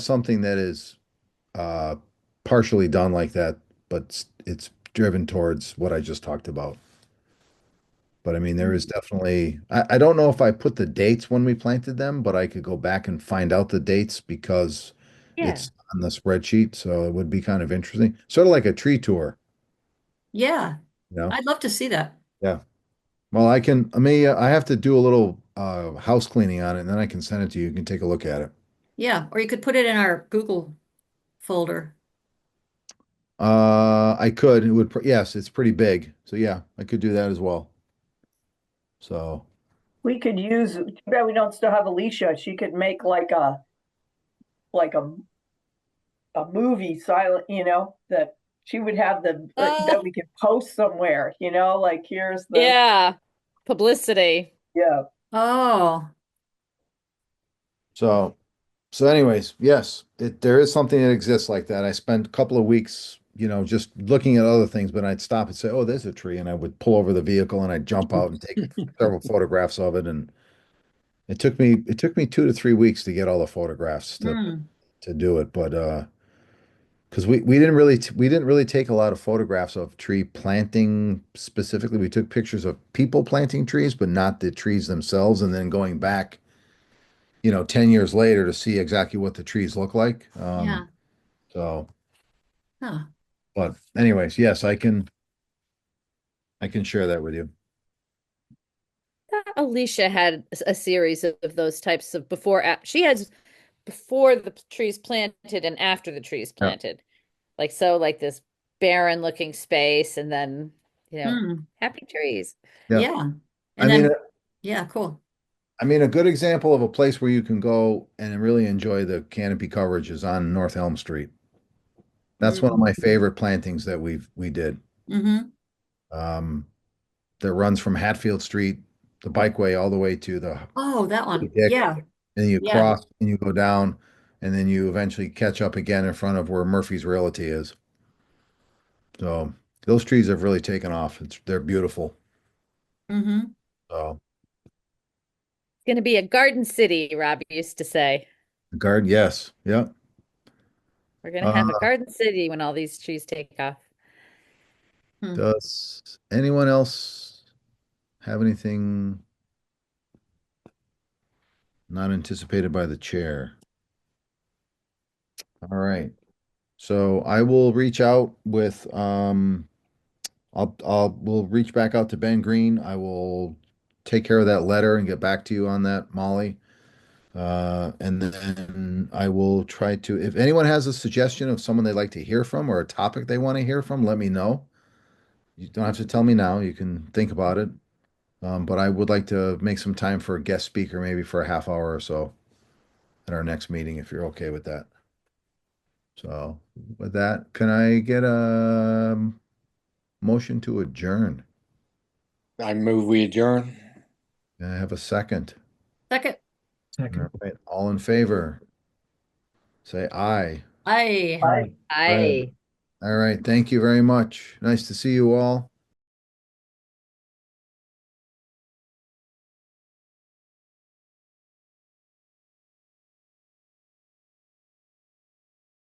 something that is uh partially done like that, but it's driven towards what I just talked about. But I mean, there is definitely, I don't know if I put the dates when we planted them, but I could go back and find out the dates because Yeah. it's on the spreadsheet. So it would be kind of interesting. Sort of like a tree tour, Yeah, you know? I'd love to see that. Yeah. Well, I have to do a little house cleaning on it and then I can send it to you. You can take a look at it. Yeah, or you could put it in our Google folder. I could. Yes, it's pretty big. So yeah, I could do that as well. So, We could use, too bad we don't still have Alicia. She could make like a movie silent, that she would have that Oh, we could post somewhere, like here's the, yeah. Publicity. yeah. Oh, so So anyways, yes, there is something that exists like that. I spent a couple of weeks, just looking at other things, but I'd stop and say, "Oh, there's a tree," and I would pull over the vehicle and I'd jump out and take several photographs of it. And it took me 2 to 3 weeks to get all the photographs hmm. to do it. But because we didn't really take a lot of photographs of tree planting specifically. We took pictures of people planting trees, but not the trees themselves. And then going back, 10 years later to see exactly what the trees look like. Yeah. So, Huh. but anyways, yes, I can share that with you. Alicia had a series of those types of she has before the trees planted and after the trees Yeah. planted. Like this barren looking space and then, Hmm. happy trees. Yeah. Yeah. I And mean, then, yeah, cool. a good example of a place where you can go and really enjoy the canopy coverage is on North Elm Street. That's one of Mm. my favorite plantings that we did. Hmm. Um, that runs from Hatfield Street, the bikeway, all the way to the Oh, that one. Dick, Yeah. and you Yeah. cross and you go down, and then you eventually catch up again in front of where Murphy's Realty is. So those trees have really taken off. They're beautiful. Hmm. So It's going to be a garden city, Robbie used to say. the garden, yes, yeah. We're going to have a Uh, garden city when all these trees take off. Hmm. does anyone else have anything not anticipated by the chair? All right. So I will reach out with we'll reach back out to Ben Green. I will take care of that letter and get back to you on that, Molly. And then I will try to, if anyone has a suggestion of someone they'd like to hear from or a topic they want to hear from, let me know. You don't have to tell me now. You can think about it. But I would like to make some time for a guest speaker, maybe for a half hour or so at our next meeting, if you're okay with that. So with that, can I get a motion to adjourn? I move we adjourn. Can I have a second? Second. All Second. right, all in favor, say aye. I. I All right. I All right, thank you very much. Nice to see you all.